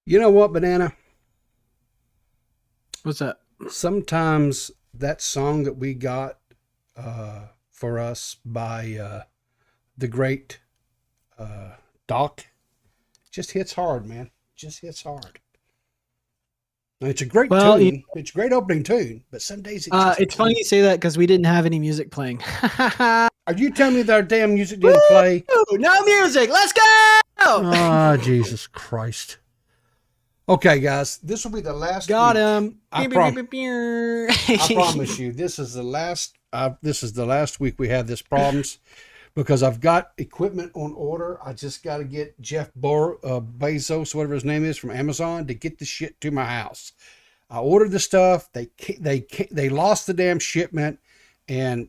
You know what, Banana? What's that? Sometimes that song that we got for us by the great Doc just hits hard, man. Just hits hard. And it's a great Well, tune. It's a great opening tune, but some days it just it's funny you say that because we didn't have any music playing. are you telling me that our damn music didn't Woo! play? No music. Let's go. Ah, Jesus Christ. Okay, guys, this will be the last Got week. him. I prom I promise you, this is the last. This is the last week we have this problems because I've got equipment on order. I just got to get Bezos, whatever his name is, from Amazon to get the shit to my house. I ordered the stuff. They lost the damn shipment, and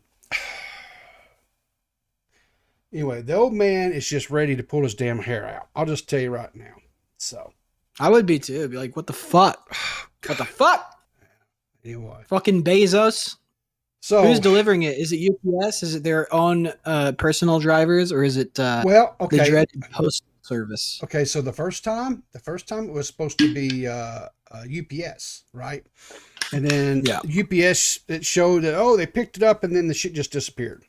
anyway, the old man is just ready to pull his damn hair out. I'll just tell you right now. So, I would be too. Be like, what the fuck? What the fuck? anyway, Fucking Bezos. Who's so delivering it? Is it UPS? Is it their own personal drivers, or is it well, the okay, dreaded post service? okay. So the first time it was supposed to be UPS, right? And then Yeah. UPS, it showed that, oh, they picked it up and then the shit just disappeared.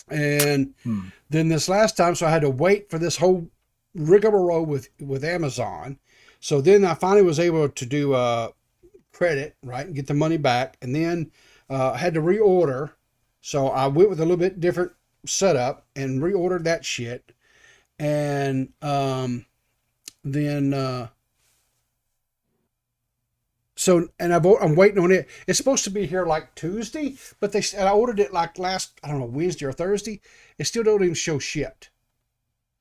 And Hmm. then this last time, so I had to wait for this whole rigmarole with Amazon. So then I finally was able to do credit, right, and get the money back. And then I had to reorder. So I went with a little bit different setup and reordered that shit. And then so and I'm waiting on it. It's supposed to be here like Tuesday, but I ordered it like last, I don't know, Wednesday or Thursday. It still don't even show shit.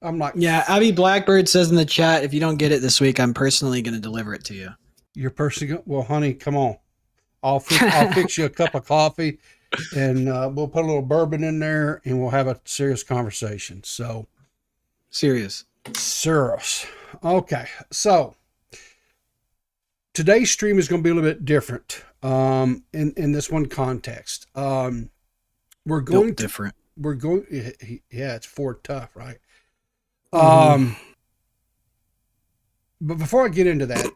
I'm like, Yeah, Abby Blackbird says in the chat, if you don't get it this week, I'm personally going to deliver it to you. your person. Well, honey, come on. I'll fix you a cup of coffee, and we'll put a little bourbon in there, and we'll have a serious conversation. So Serious. serious. Okay, so today's stream is going to be a little bit different. In this one context, we're going Built to different. we're going. Yeah, it's Ford tough, right? Mm-hmm. Um, but before I get into that,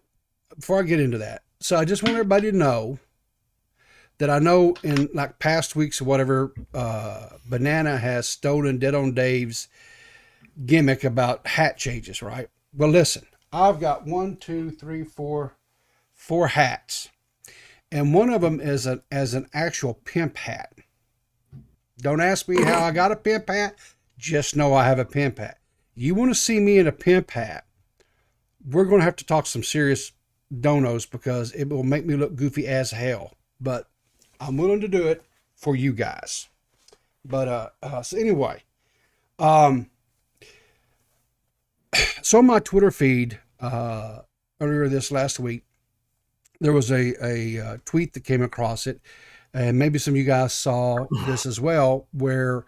so I just want everybody to know that I know in like past weeks or whatever, Banana has stolen Dead on Dave's gimmick about hat changes, right? Well, listen, I've got one, two, three, four hats, and one of them is an actual pimp hat. Don't ask me how I got a pimp hat. Just know I have a pimp hat. You want to see me in a pimp hat? We're going to have to talk some serious donos because it will make me look goofy as hell. But I'm willing to do it for you guys. But so anyway, um, so on my Twitter feed earlier this last week, there was a tweet that came across it, and maybe some of you guys saw this as well, where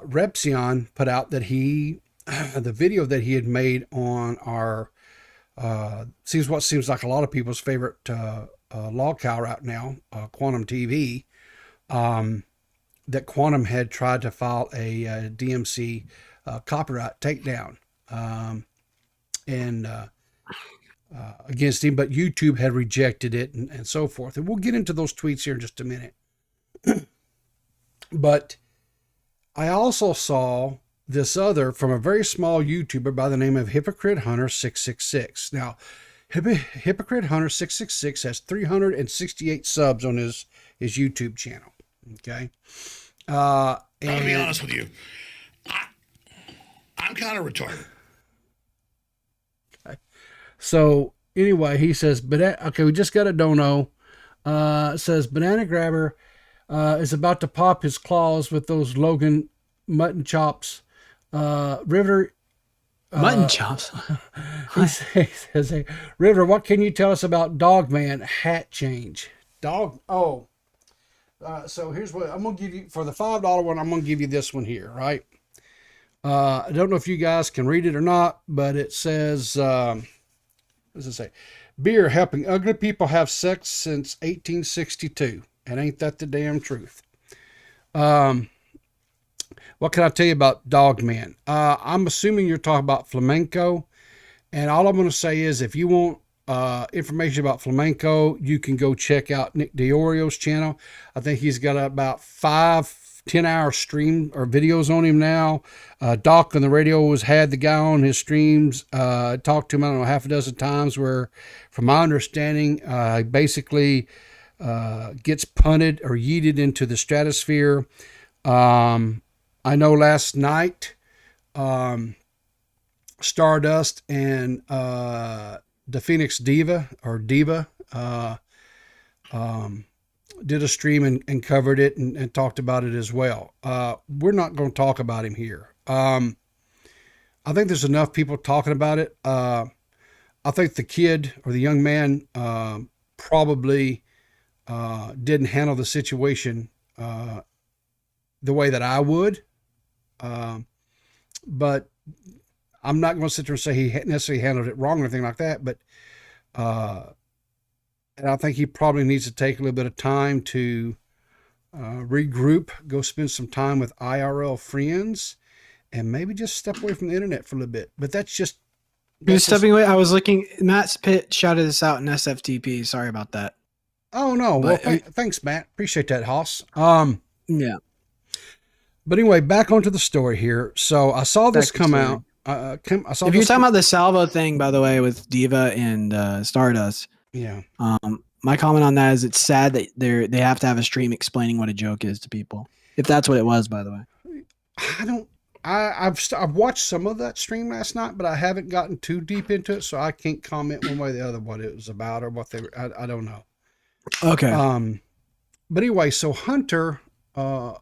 Repsion put out that the video that he had made on our seems like a lot of people's favorite log cow right now, Quantum TV, um, that Quantum had tried to file a DMC copyright takedown, and against him, but YouTube had rejected it and so forth. And we'll get into those tweets here in just a minute. But I also saw this other from a very small YouTuber by the name of Hypocrite Hunter 666. Now, Hypocrite Hunter 666 has 368 subs on his YouTube channel. Okay. I'm gonna be And honest with you. I, I'm kind of retarded. so anyway, he says, but okay, we just got a dono. It says Banana Grabber is about to pop his claws with those Logan mutton chops. River, Mutton chops. he says, hey, River, what can you tell us about Dogman hat change? Dog, oh, so here's what I'm gonna give you for the $5 one. I'm gonna give you this one here, right? I don't know if you guys can read it or not, but it says, what does it say? Beer helping ugly people have sex since 1862. And ain't that the damn truth? Um, what can I tell you about Dogman? I'm assuming you're talking about Flamenco. And all I'm going to say is if you want information about flamenco, you can go check out Nick Diorio's channel. I think he's got about 5-10 hour stream or videos on him now. Doc on the radio has had the guy on his streams, talked to him, I don't know, half a dozen times, where from my understanding, basically gets punted or yeeted into the stratosphere. I know last night, Stardust and the Phoenix Diva did a stream and covered it and talked about it as well. We're not going to talk about him here. I think there's enough people talking about it. I think the kid or the young man probably didn't handle the situation the way that I would. But I'm not going to sit there and say he necessarily handled it wrong or anything like that. But and I think he probably needs to take a little bit of time to regroup, go spend some time with IRL friends, and maybe just step away from the internet for a little bit. But that's just... You're stepping away. I was looking. Matt Pitt shouted us out in SFTP. Sorry about that. Oh, no. But, Well, thanks, Matt. Appreciate that, Hoss. Yeah. But anyway, back onto the story here. So I saw this come out. I saw if you're talking about the salvo thing, by the way, with Diva and Stardust, yeah. My comment on that is it's sad that they have to have a stream explaining what a joke is to people. If that's what it was, by the way. I've watched some of that stream last night, but I haven't gotten too deep into it, so I can't comment one way or the other what it was about or what they were. I don't know. Okay. But anyway, so Hunter, I'm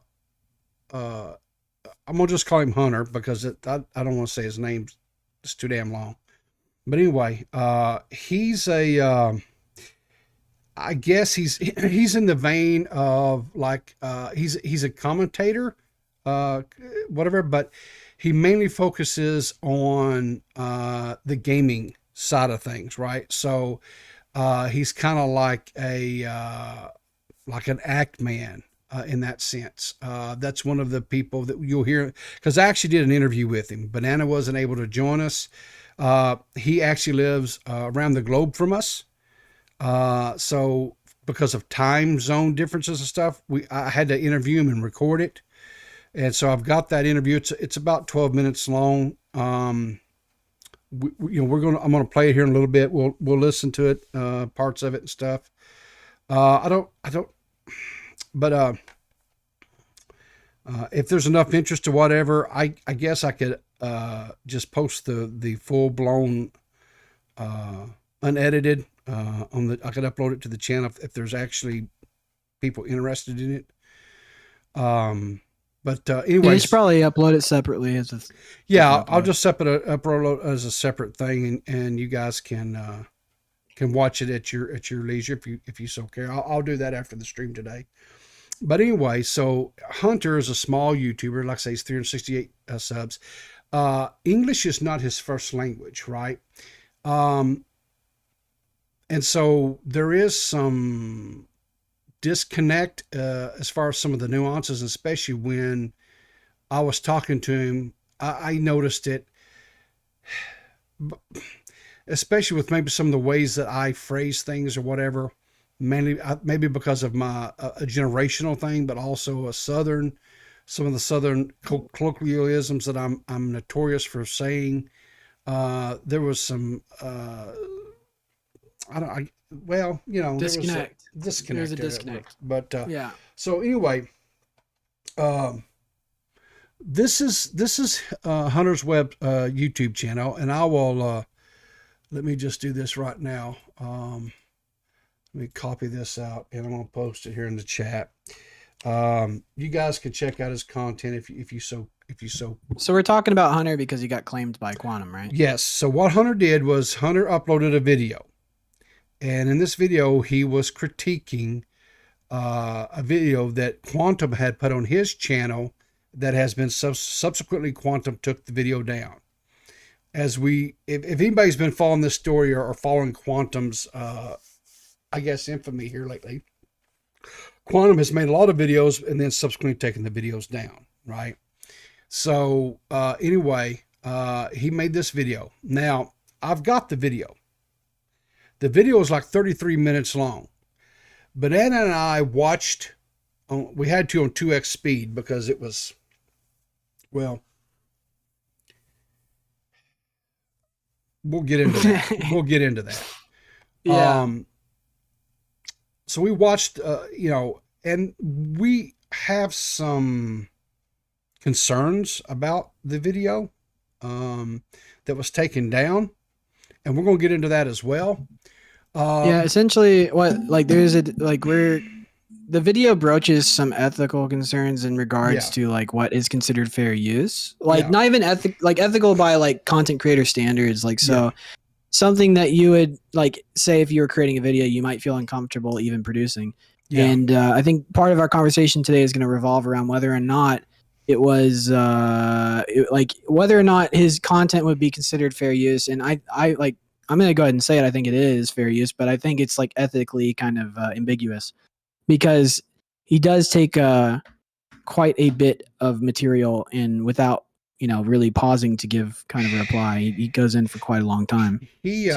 gonna just call him Hunter because I don't want to say his name; it's too damn long. But anyway, he's a. I guess he's in the vein of like he's a commentator, whatever, but he mainly focuses on the gaming side of things, right? So he's kind of like an act man in that sense. That's one of the people that you'll hear, because I actually did an interview with him. Banana wasn't able to join us. He actually lives around the globe from us. So because of time zone differences and stuff, I had to interview him and record it. And so I've got that interview. It's about 12 minutes long. I'm going to play it here in a little bit. We'll listen to it, parts of it and stuff. If there's enough interest to whatever, I guess I could, just post the full blown, unedited, I could upload it to the channel if there's actually people interested in it. But anyway, you should probably upload it separately I'll just upload as a separate thing, and you guys can watch it at your leisure if you so care. I'll do that after the stream today. But anyway, so Hunter is a small YouTuber. Like I say, he's 368 subs. English is not his first language, right? And so there is some disconnect as far as some of the nuances, especially when I was talking to him. I noticed it, especially with maybe some of the ways that I phrase things or whatever, mainly maybe because of my a generational thing, but also some of the Southern colloquialisms that I'm notorious for saying. There was some, disconnect. There's a disconnect. But yeah. So anyway, this is Hunter's Web YouTube channel, and I will let me just do this right now. Let me copy this out, and I'm gonna post it here in the chat. You guys can check out his content if you so. So we're talking about Hunter because he got claimed by Quantum, right? Yes. So what Hunter did was Hunter uploaded a video, and in this video he was critiquing a video that Quantum had put on his channel that has been subsequently Quantum took the video down. If anybody's been following this story or following Quantum's I guess infamy here lately, Quantum has made a lot of videos and then subsequently taken the videos down, right? So anyway, he made this video. Now, I've got the video. The video is like 33 minutes long. Banana and I watched, we had to on 2x speed because it was, well, we'll get into that. We'll get into that. Yeah. So we watched, and we have some concerns about the video that was taken down, and we're going to get into that as well. Yeah, essentially the video broaches some ethical concerns in regards to like what is considered fair use. Like not even ethical by like content creator standards. Like something that you would like say if you were creating a video, you might feel uncomfortable even producing. Yeah. And I think part of our conversation today is going to revolve around whether or not it was whether or not his content would be considered fair use. And I'm going to go ahead and say it. I think it is fair use, but I think it's like ethically kind of ambiguous because he does take quite a bit of material and without, really pausing to give kind of a reply. He goes in for quite a long time. He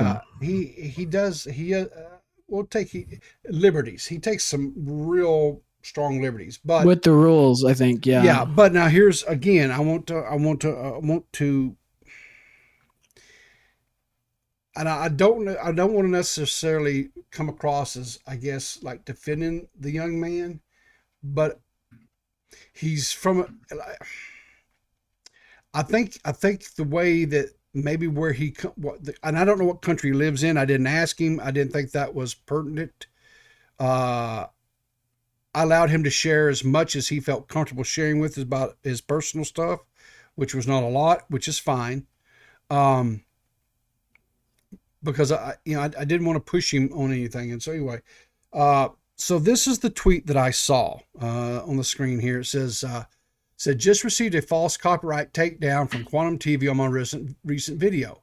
will take liberties. He takes some real strong liberties, but with the rules, I think, yeah. Yeah, but now here's again, I want to and I don't want to necessarily come across as, I guess, like defending the young man, but he's from, I think the way that maybe where and I don't know what country he lives in. I didn't ask him. I didn't think that was pertinent. I allowed him to share as much as he felt comfortable sharing with us about his personal stuff, which was not a lot, which is fine. Because I didn't want to push him on anything. And so anyway, so this is the tweet that I saw on the screen here. It says, just received a false copyright takedown from Quantum TV on my recent video.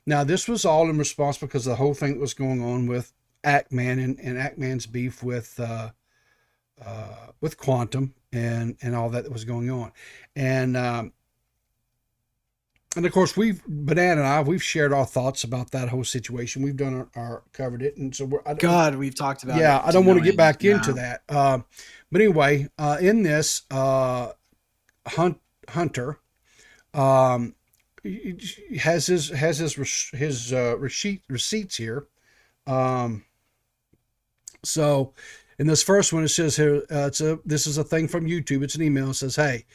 Now, this was all in response because of the whole thing that was going on with Ackman and Ackman's beef with Quantum and all that was going on. And of course, Banana and I, we've shared our thoughts about that whole situation. We've done covered it. And so we've talked about it. Yeah, I don't want to get back into that. But anyway, in this, Hunter, has his receipts here. So in this first one, it says here, this is a thing from YouTube. It's an email. It says, "Hey,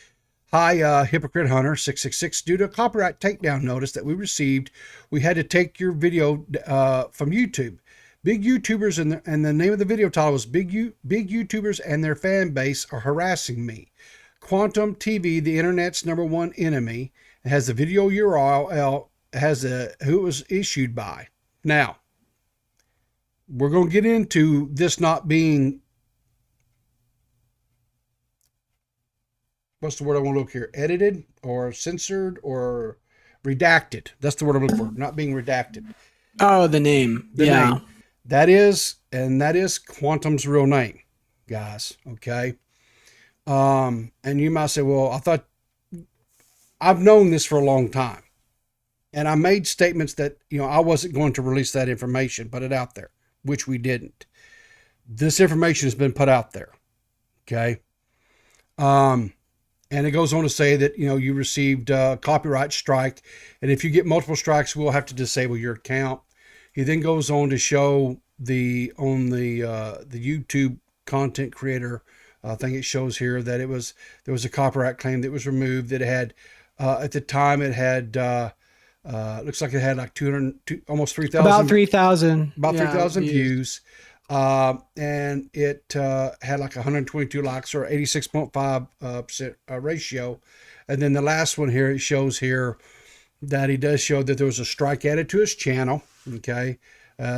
hi, Hypocrite Hunter 666. Due to a copyright takedown notice that we received, we had to take your video from YouTube. Big YouTubers and the name of the video title was Big YouTubers and their fan base are harassing me. Quantum TV, the internet's #1 enemy, has the video URL, who it was issued by. Now, we're going to get into this not being, what's the word I want to look here? Edited or censored or redacted. That's the word I'm looking for. Not being redacted. Oh, the name. Name. That is Quantum's real name, guys. Okay. And you might say, well, I thought I've known this for a long time. And I made statements that, I wasn't going to release that information, put it out there, which we didn't. This information has been put out there. Okay. And it goes on to say that, you received a copyright strike. And if you get multiple strikes, we'll have to disable your account. He then goes on to show the YouTube content creator thing. It shows here that there was a copyright claim that was removed. That it had, at the time, it had, looks like it had like almost 3,000. About 3,000. About 3,000 views. And it had like 122 likes or 86.5% ratio. And then the last one here, it shows here that he does show that there was a strike added to his channel. Okay.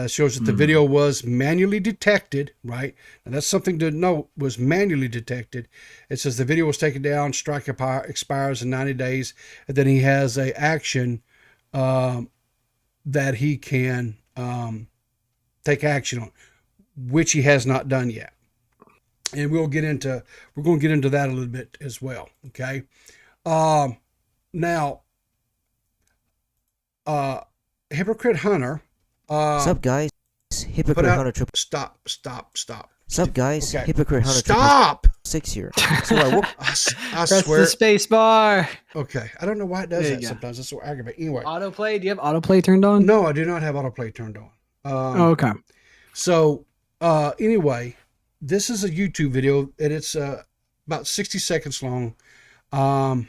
Shows that the video was manually detected, right? And that's something to note, was manually detected. It says the video was taken down, strike expires in 90 days. And then he has a action that he can take action on, which he has not done yet. And we're going to get into that a little bit as well. Okay. Now, Hypocrite Hunter. Sup guys, Put Hypocrite out. Hunter triple. Stop. Sup guys, Okay. Hypocrite Hunter Stop. 6 here. So I woke. I Press swear. the space bar. Okay. I don't know why it does There you that go. sometimes. It's so aggravating. Anyway. Autoplay. Do you have autoplay turned on? No, I do not have autoplay turned on. Oh, okay. So, anyway, this is a YouTube video, and it's about 60 seconds long. And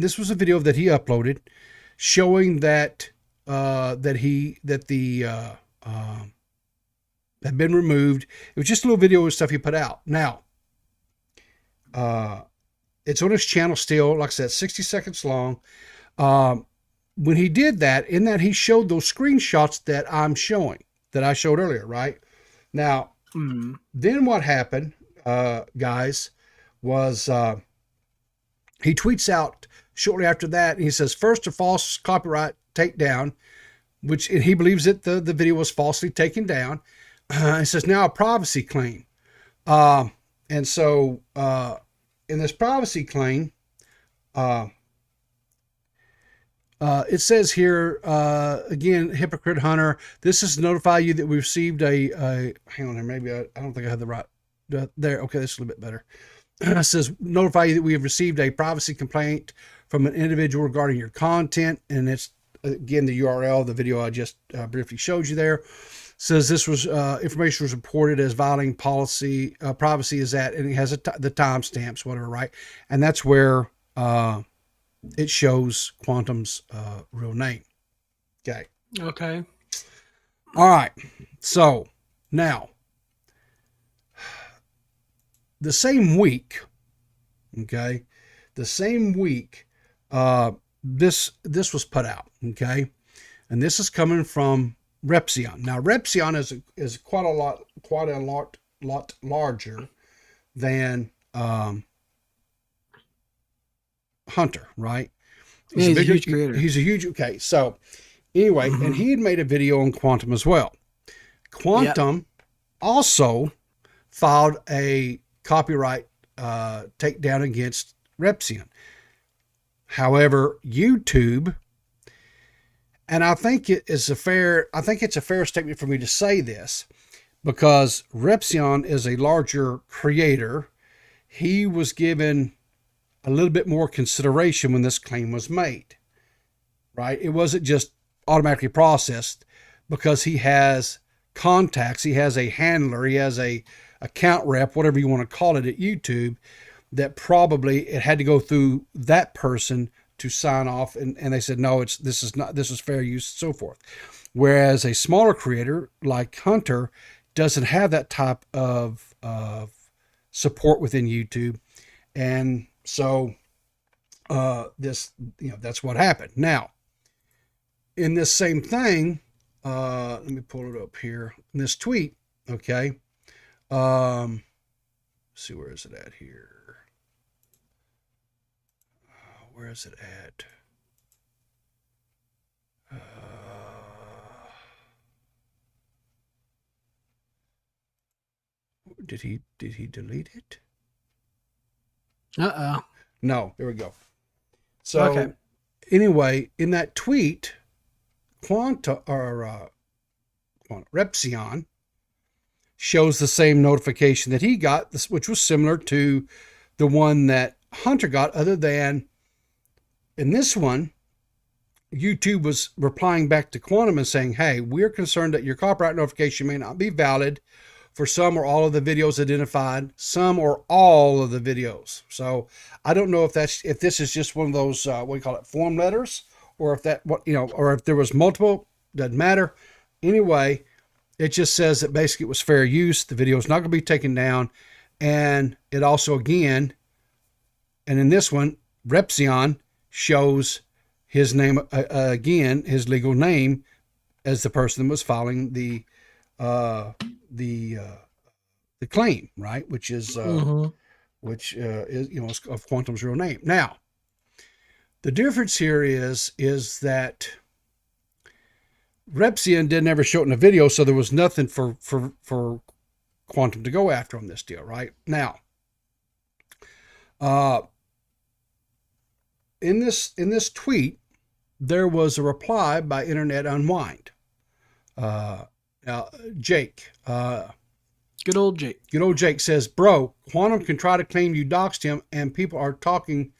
this was a video that he uploaded showing that had been removed. It was just a little video of stuff he put out. Now, it's on his channel still, like I said, 60 seconds long. When he did that, in that he showed those screenshots that I'm showing, that I showed earlier, right? Now, then what happened, guys, was he tweets out shortly after that, and he says, first, a false copyright takedown, which and he believes that the video was falsely taken down. He says, now a privacy claim. And so in this privacy claim, it says here, again, Hypocrite Hunter, this is to notify you that we received hang on here, maybe I don't think I had the right, there, okay, this is a little bit better. It says, notify you that we have received a privacy complaint from an individual regarding your content, and it's, again, the URL, the video I just briefly showed you there, says this was, information was reported as violating policy, privacy is at, and it has the timestamps, whatever, right? And that's where, it shows Quantum's real name. Okay. Okay. All right. So now, the same week, okay, this was put out, okay, and this is coming from Repzion. Now, Repzion is quite a lot larger than Hunter, right? He's a huge creator. He's a huge, okay. So anyway, and he had made a video on Quantum as well. Quantum also filed a copyright takedown against Repzion. However, YouTube, and I think it's a fair statement for me to say this, because Repzion is a larger creator. He was given a little bit more consideration when this claim was made, right? It wasn't just automatically processed, because he has contacts, he has a handler, he has a account rep, whatever you want to call it, at YouTube, that probably it had to go through that person to sign off, and they said, no, this is fair use, so forth. Whereas a smaller creator like Hunter doesn't have that type of support within YouTube, and so that's what happened. Now, in this same thing, let me pull it up here. In this tweet, okay. See, where is it at here? Where is it at? Did he delete it? No, there we go. So anyway, in that tweet, Repzion shows the same notification that he got, which was similar to the one that Hunter got, other than in this one, YouTube was replying back to Quantum and saying, hey, we're concerned that your copyright notification may not be valid for some or all of the videos identified, some or all of the videos. So I don't know if this is just one of those, what do you call it, form letters, or if or if there was multiple, doesn't matter. Anyway, it just says that basically it was fair use. The video is not going to be taken down. And it also, again, and in this one, Repzion shows his name, again, his legal name, as the person that was filing the claim, right? Which is, which is of Quantum's real name. Now, the difference here is that Repzion didn't ever show it in a video, so there was nothing for Quantum to go after on this deal, right? Now, in this tweet, there was a reply by Internet Unwind. Now, Jake, Good old Jake. Good old Jake says, bro, Quantum can try to claim you doxed him, and people are talking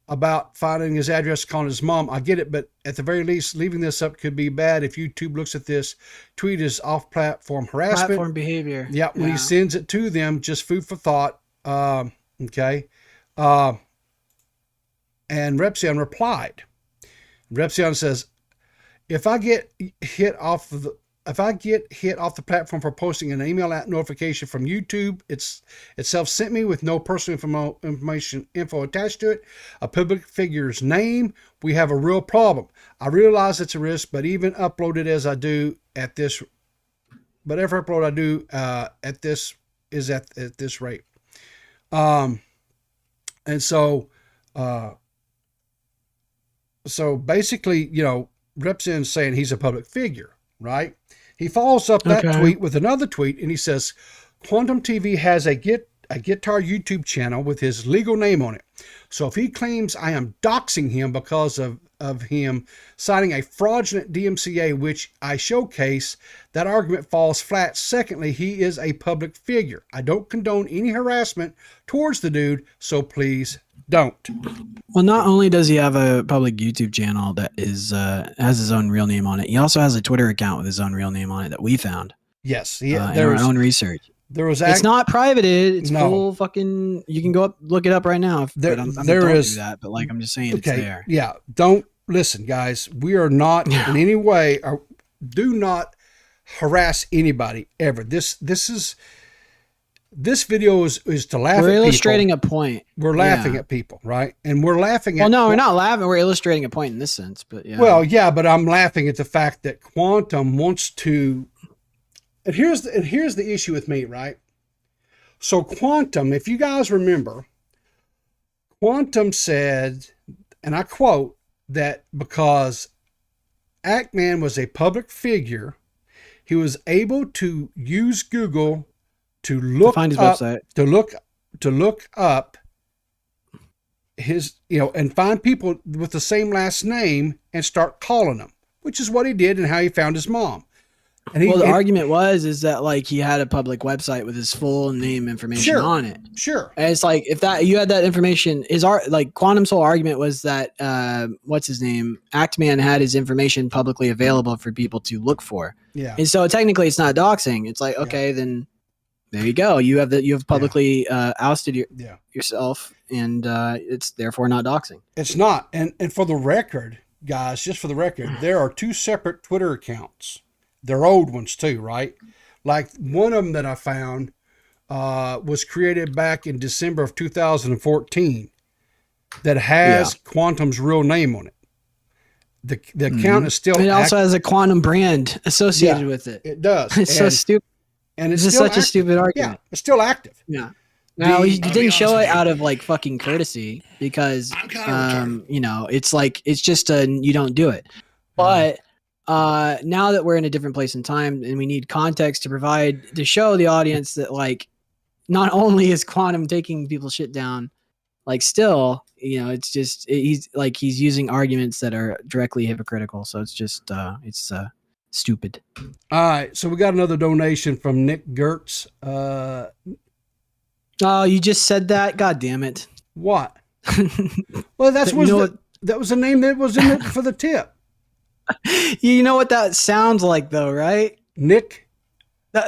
about finding his address, calling his mom. I get it, but at the very least, leaving this up could be bad if YouTube looks at this tweet as off-platform harassment. Platform behavior. Yeah, when he sends it to them, just food for thought. Okay. And Repsion replied. Repsion says, if I get hit off the platform for posting an email notification from YouTube, itself sent me with no personal info attached to it, a public figure's name, we have a real problem. I realize it's a risk, but even uploaded as I do at this, but every upload I do at this is at this rate. And so basically, Repson's saying he's a public figure, right? He follows up that tweet with another tweet, and he says, Quantum TV has a guitar YouTube channel with his legal name on it. So if he claims I am doxing him because of him signing a fraudulent DMCA, which I showcase, that argument falls flat. Secondly, he is a public figure. I don't condone any harassment towards the dude, so please don't. Well, not only does he have a public YouTube channel that is has his own real name on it, he also has a Twitter account with his own real name on it that we found. Yes, in our own research. It's not privated. It's full fucking. You can go up, look it up right now. Do that, but like I'm just saying, it's there. Yeah, don't listen, guys. We are not in any way. Do not harass anybody ever. This video is to laugh at people. We're illustrating a point. We're laughing at people, right? And we're laughing at... Well, no, we're not laughing. We're illustrating a point in this sense, but yeah. Well, yeah, but I'm laughing at the fact that Quantum wants to... And here's the issue with me, right? So Quantum, if you guys remember, Quantum said, and I quote, that because Ackman was a public figure, he was able to use Google to find his website, to look up his, and find people with the same last name and start calling them, which is what he did and how he found his mom. And the argument is that like he had a public website with his full name information on it. Sure. And it's like, if that you had that information, like Quantum's whole argument was that what's his name? Actman had his information publicly available for people to look for. Yeah. And so technically it's not doxing. It's like, okay, then there you go. You have publicly ousted yourself, and it's therefore not doxing. It's not. And for the record, guys, just for the record, there are two separate Twitter accounts. They're old ones too, right? Like one of them that I found was created back in December of 2014 that has Quantum's real name on it. The account is still... It also has a Quantum brand associated with it. It does. It's so stupid. And it's just such a stupid argument. Yeah, it's still active. Yeah. Now you didn't show it out of like fucking courtesy because it's like it's just you don't do it. But now that we're in a different place in time and we need context to show the audience that like not only is Quantum taking people's shit down, like still, it's just he's using arguments that are directly hypocritical. So it's just it's stupid. All right, so we got another donation from Nick Gertz. Oh, you just said that? God damn it! What? Well, that was the name that was in it for the tip. You know what that sounds like, though, right? Nick.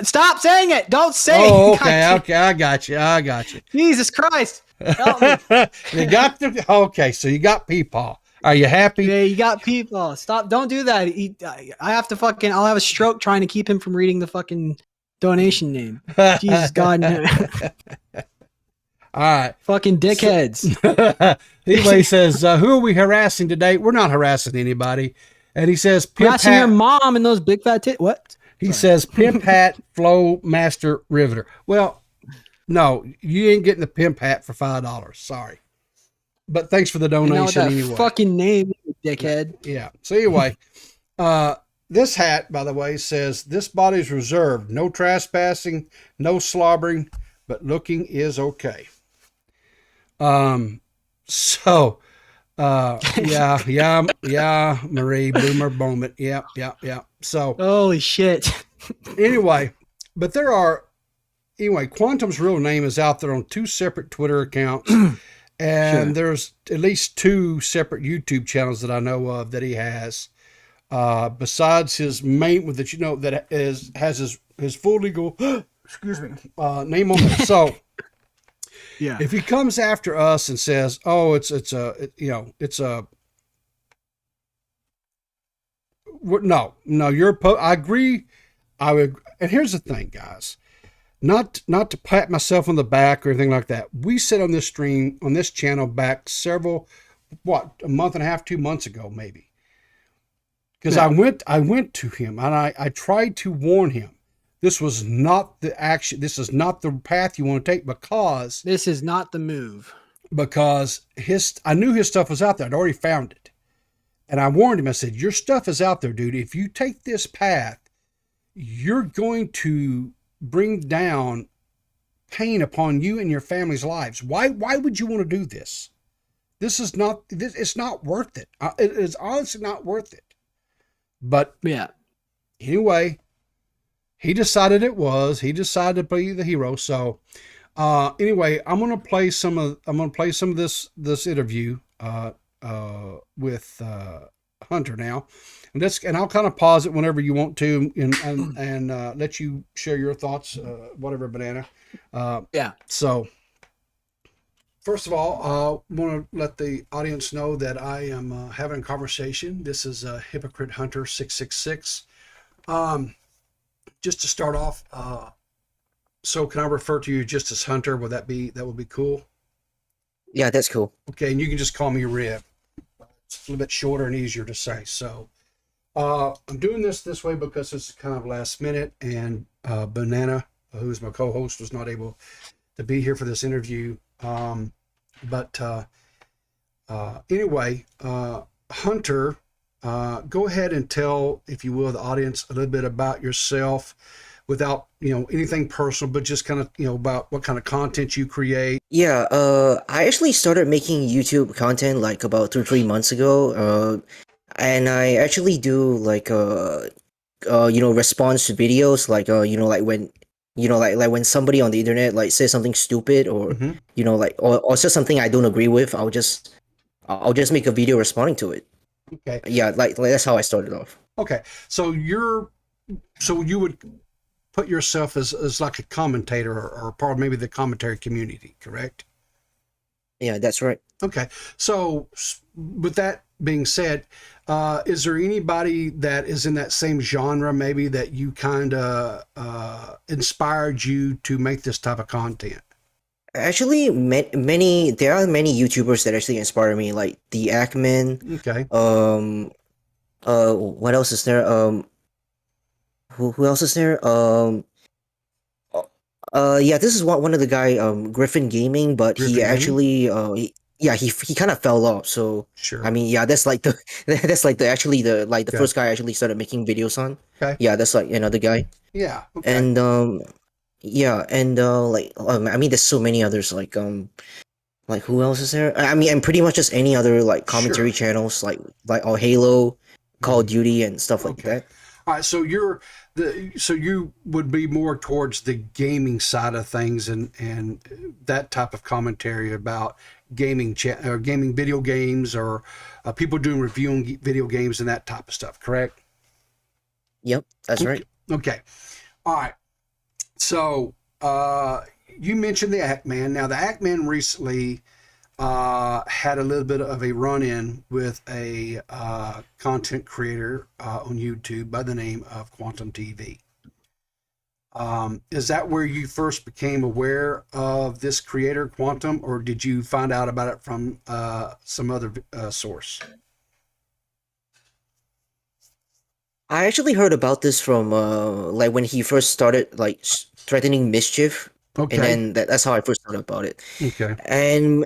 Stop saying it! Don't say it. Okay, I got you. Jesus Christ! Help me. You got so you got Peepaw. Are you happy? Yeah, you got Peepaw. Stop! Don't do that. I have to I'll have a stroke trying to keep him from reading the fucking donation name. Jesus God. All right. Fucking dickheads. Anyway, he says, who are we harassing today? We're not harassing anybody. And he says, harassing your mom and those big fat tits. What? He says, Pimp Hat Flow Master Riveter. Well, no, you ain't getting the Pimp Hat for $5. Sorry. But thanks for the donation anyway. Fucking name, dickhead. Yeah. So anyway, this hat, by the way, says, this body's reserved. No trespassing, no slobbering, but looking is okay. So Yeah, Marie, boomer moment. Yeah. So Holy shit. anyway, but Quantum's real name is out there on two separate Twitter accounts, and Sure. there's at least two separate YouTube channels that I know of that he has. Besides his main that has his full legal excuse me name on it. So Yeah. if he comes after us and says, "Oh, no, I agree. I would." And here's the thing, guys. Not to pat myself on the back or anything like that. We said on this stream, on this channel back a month and a half, 2 months ago, maybe. Because I went to him and I tried to warn him. This was not the action. This is not the path you want to take because this is not the move. Because I knew his stuff was out there. I'd already found it. And I warned him. I said, your stuff is out there, dude. If you take this path, you're going to bring down pain upon you and your family's lives. Why would you want to do this? It's not worth it. It is honestly not worth it. But yeah, anyway, he decided it was. He decided to be the hero. So anyway, I'm gonna play some of this interview with Hunter now, and I'll kind of pause it whenever you want to, and let you share your thoughts, whatever, Banana. Yeah. So first of all, I want to let the audience know that I am having a conversation. This is Hypocrite Hunter 666. Just to start off, so can I refer to you just as Hunter? That would be cool? Yeah, that's cool. Okay, and you can just call me Riv. It's a little bit shorter and easier to say. So I'm doing this way because it's kind of last minute, and Banana, who's my co-host, was not able to be here for this interview. But anyway, Hunter, go ahead and tell, if you will, the audience a little bit about yourself without, anything personal, but just kind of, about what kind of content you create. Yeah, I actually started making YouTube content like about 3 months ago. And I actually do like response to videos, like like when like when somebody on the internet like says something stupid, or or says something I don't agree with, I'll just make a video responding to it. Okay. Yeah, like that's how I started off. Okay. So you would put yourself as like a commentator or part of maybe the commentary community, correct? Yeah, that's right. Okay. So with that being said, is there anybody that is in that same genre maybe that you kind of inspired you to make this type of content? Actually, there are many YouTubers that actually inspire me, like the Ackman. Okay. What else is there? Who else is there? Yeah, this is one of the guy, Griffin Gaming, but Griffin he Gaming? actually, he kind of fell off. So Sure. I mean, yeah, that's like the the Okay. first guy I actually started making videos on. Okay. Yeah, that's like another guy. Yeah. Okay. And yeah, and I mean, there's so many others, like who else is there? I mean, and pretty much just any other like commentary Sure. channels, like Halo, Call of Duty, and stuff like Okay. that. All right, so you would be more towards the gaming side of things and that type of commentary about gaming or gaming video games, or people doing reviewing video games and that type of stuff, correct? Yep, that's right. Okay. All right. So you mentioned the Ackman. Now the Ackman recently had a little bit of a run-in with a content creator on YouTube by the name of Quantum TV. Is that where you first became aware of this creator, Quantum, or did you find out about it from some other source? I actually heard about this from like when he first started like threatening mischief. Okay. And then that's how I first heard about it. Okay. And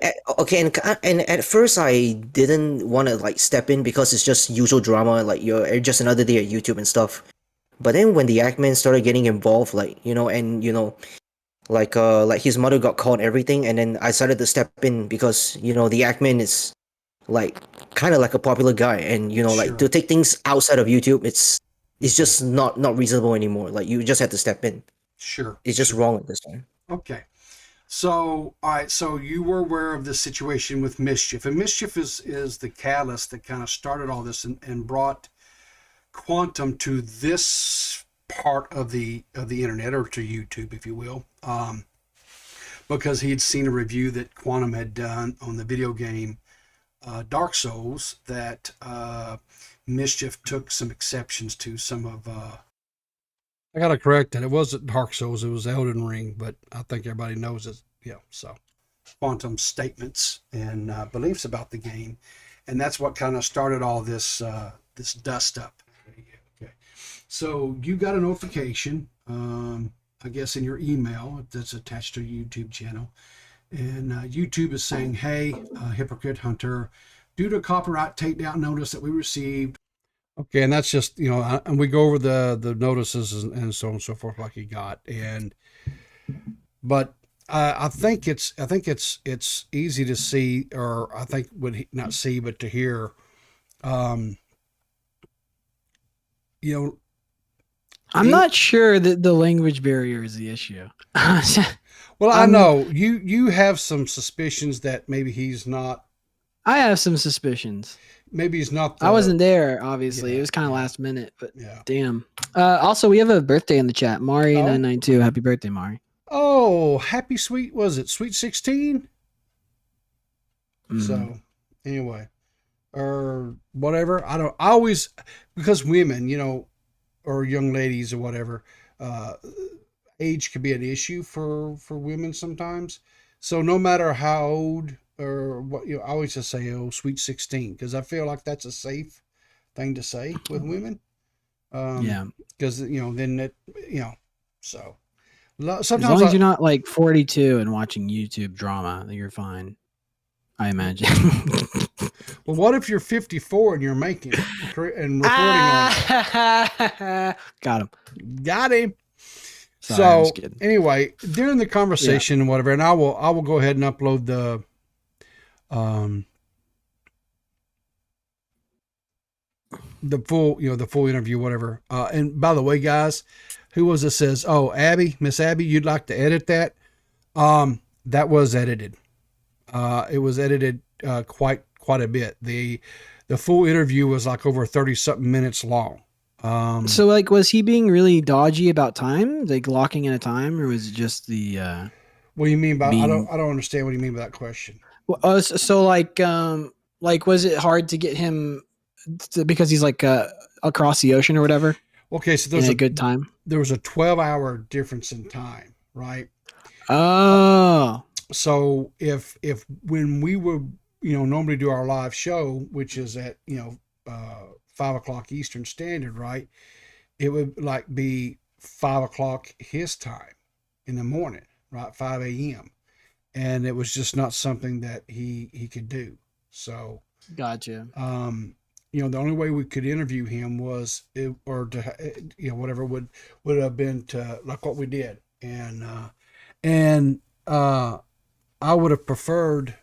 and at first I didn't want to like step in because it's just usual drama, like you're just another day at YouTube and stuff. But then when the Ackman started getting involved, like like his mother got caught and everything, and then I decided to step in because the Ackman is like kind of like a popular guy, and you know, like Sure. to take things outside of YouTube, it's just not reasonable anymore. Like you just have to step in. Sure. It's just Sure. wrong at this time. Okay. So, all right. So you were aware of this situation with Mischief, and Mischief is the catalyst that kind of started all this and brought Quantum to this part of the internet, or to YouTube, if you will, because he had seen a review that Quantum had done on the video game Dark Souls that Mischief took some exceptions to some of. I gotta correct that. It wasn't Dark Souls. It was Elden Ring, but I think everybody knows it. Yeah. So, Quantum's statements and beliefs about the game, and that's what kind of started all this this dust up. Okay. So you got a notification, I guess, in your email that's attached to your YouTube channel, and YouTube is saying, "Hey, Hypocrite Hunter, due to a copyright takedown notice that we received." Okay, and that's just, you know, and we go over the notices and so on and so forth like he got, but I think it's easy to see, or I think not see but to hear, you know. I'm not sure that the language barrier is the issue. Well, I know you have some suspicions that maybe he's not. I have some suspicions. Maybe he's not. I wasn't there, obviously. Yeah, it was kind of last minute, but yeah. Damn. Also, we have a birthday in the chat. Mari992. Happy birthday, Mari. Oh, happy sweet, was it sweet 16? So, anyway, or whatever. I always, because women, you know, or young ladies or whatever, age could be an issue for women sometimes. So no matter how old or what, you know, I always just say, "Oh, sweet 16," because I feel like that's a safe thing to say with women. Yeah, because you know, then it, you know, so sometimes as long as you're not like 42 and watching YouTube drama, you're fine. I imagine. Well, what if you're 54 and you're making it and recording on it? Got him. Sorry, So anyway, during the conversation and whatever, and I will go ahead and upload the full interview, whatever. And by the way, guys, who was it says, "Oh, Abby, Miss Abby, you'd like to edit that?" That was edited. It was edited quite a bit. The full interview was like over 30 something minutes long. So like, was he being really dodgy about time, like locking in a time, or was it just the? What do you mean by? I don't understand what you mean by that question. Well, so like, was it hard to get him because he's like across the ocean or whatever? Okay, so there's a good time. There was a 12-hour difference in time, right? Oh. So if when we would, you know, normally do our live show, which is at, you know, 5 o'clock Eastern Standard, right? It would like be 5 o'clock his time in the morning, right? 5 a.m. And it was just not something that he could do. So, gotcha. You know, the only way we could interview him was, whatever would have been to like what we did. And I would have preferred,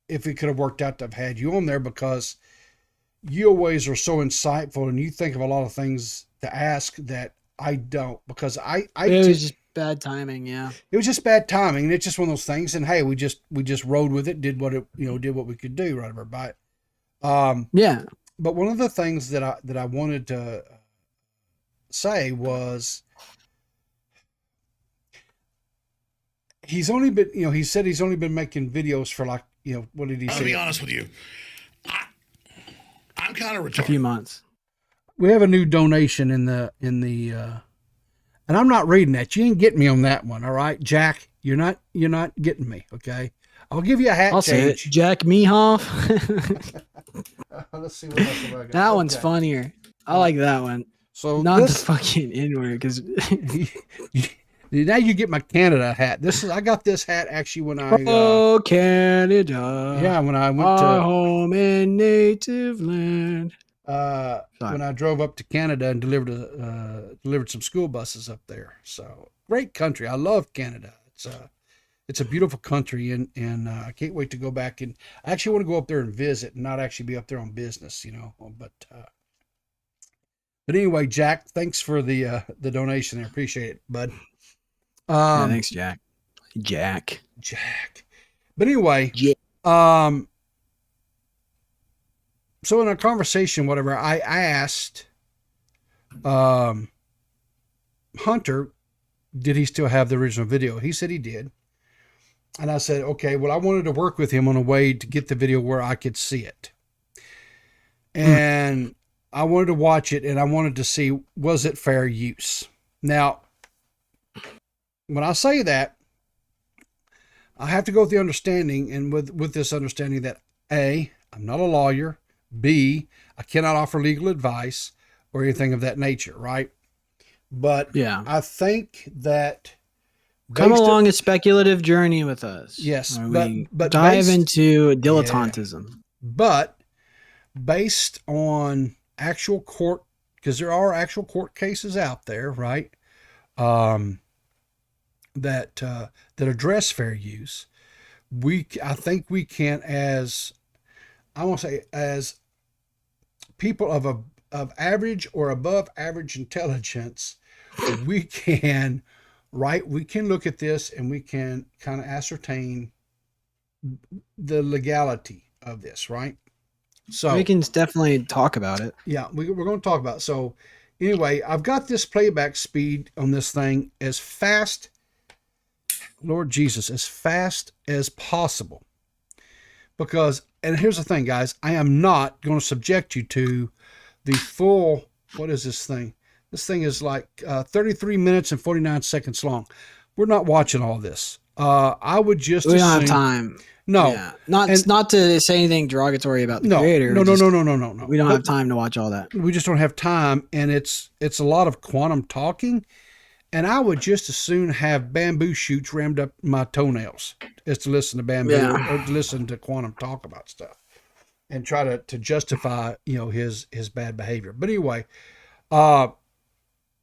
if it could have worked out to have had you on there, because you always are so insightful and you think of a lot of things to ask that I don't, because it was just bad timing. Yeah, it was just bad timing, and it's just one of those things. And hey, we just rode with it, did what we could do, right? But yeah. But one of the things that I wanted to say was, he's only been, you know, he said he's only been making videos for like, you know, what did he say? To be honest with you, I'm kind of retarded. A few months. We have a new donation in the and I'm not reading that. You ain't getting me on that one, all right, Jack. You're not getting me, okay? I'll give you a hat change. Say it. Jack Mehoff. Let's see what else have I got. That one's funnier. I like that one. So not the fucking N-word, because now you get my Canada hat. I got this hat actually when I Canada. Yeah, when I went our home and native land. When I drove up to Canada and delivered some school buses up there. So great country. I love Canada. it's a beautiful country, and I can't wait to go back. And I actually want to go up there and visit, and not actually be up there on business, you know. But anyway, Jack, thanks for the donation. I appreciate it, bud. Yeah, thanks, Jack. Jack. But anyway, so in our conversation, whatever, I asked Hunter, did he still have the original video? He said he did. And I said, okay, well, I wanted to work with him on a way to get the video where I could see it. And I wanted to watch it, and I wanted to see, was it fair use? Now, when I say that, I have to go with the understanding, and with this understanding that A, I'm not a lawyer, B, I cannot offer legal advice or anything of that nature, right? But yeah, I think that come along a speculative journey with us. Yes, but dive into dilettantism. Yeah, but based on actual court, because there are actual court cases out there, right? That address fair use. I think we can, as I want to say, as people of average or above average intelligence, we can look at this and we can kind of ascertain the legality of this, right? So we can definitely talk about it. Yeah, we're going to talk about it. So anyway, I've got this playback speed on this thing as fast, Lord Jesus, as fast as possible. Because, and here's the thing, guys, I am not going to subject you to the full, what is this thing? This thing is like 33 minutes and 49 seconds long. We're not watching all this. I would just we don't have time. No, yeah. Not to say anything derogatory about the creator. No. We don't have time to watch all that. We just don't have time, and it's a lot of quantum talking, and I would just as soon have bamboo shoots rammed up my toenails as to listen to bamboo or to listen to quantum talk about stuff and try to justify, you know, his bad behavior. But anyway, we're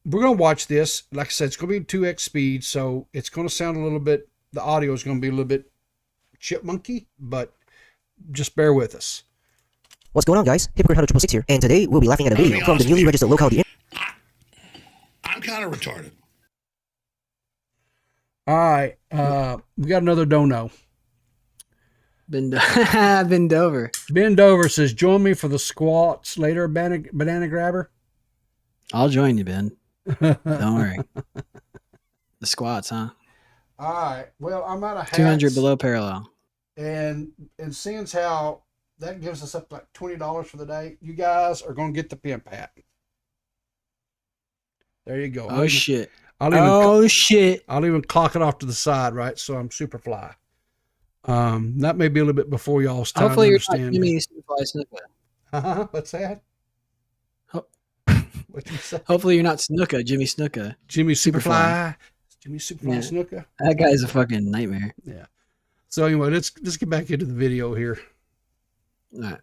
gonna watch this. Like I said, it's gonna be 2x speed, so it's gonna sound a little bit. The audio is gonna be a little bit chipmunky, but just bear with us. What's going on, guys? Hypocrite Hunter 666 here, and today we'll be laughing at a video from the newly registered locality. I'm kind of retarded. All right, we got another dono. Bend over. Bend over says, join me for the squats later, banana grabber. I'll join you, Ben. Don't worry. The squats, huh? All right. Well, I'm out of hats. 200 below parallel. And seeing as how that gives us up to like $20 for the day, you guys are going to get the pimp hat. There you go. Shit. I'll even clock it off to the side, right? So I'm super fly. That may be a little bit before y'all's time. Hopefully you're not Jimmy Snuka. What's that? What you say? Hopefully you're not Snuka, Jimmy Snuka. Jimmy Superfly. Jimmy Superfly Snuka. That guy's a fucking nightmare. Yeah. So anyway, let's get back into the video here. All right.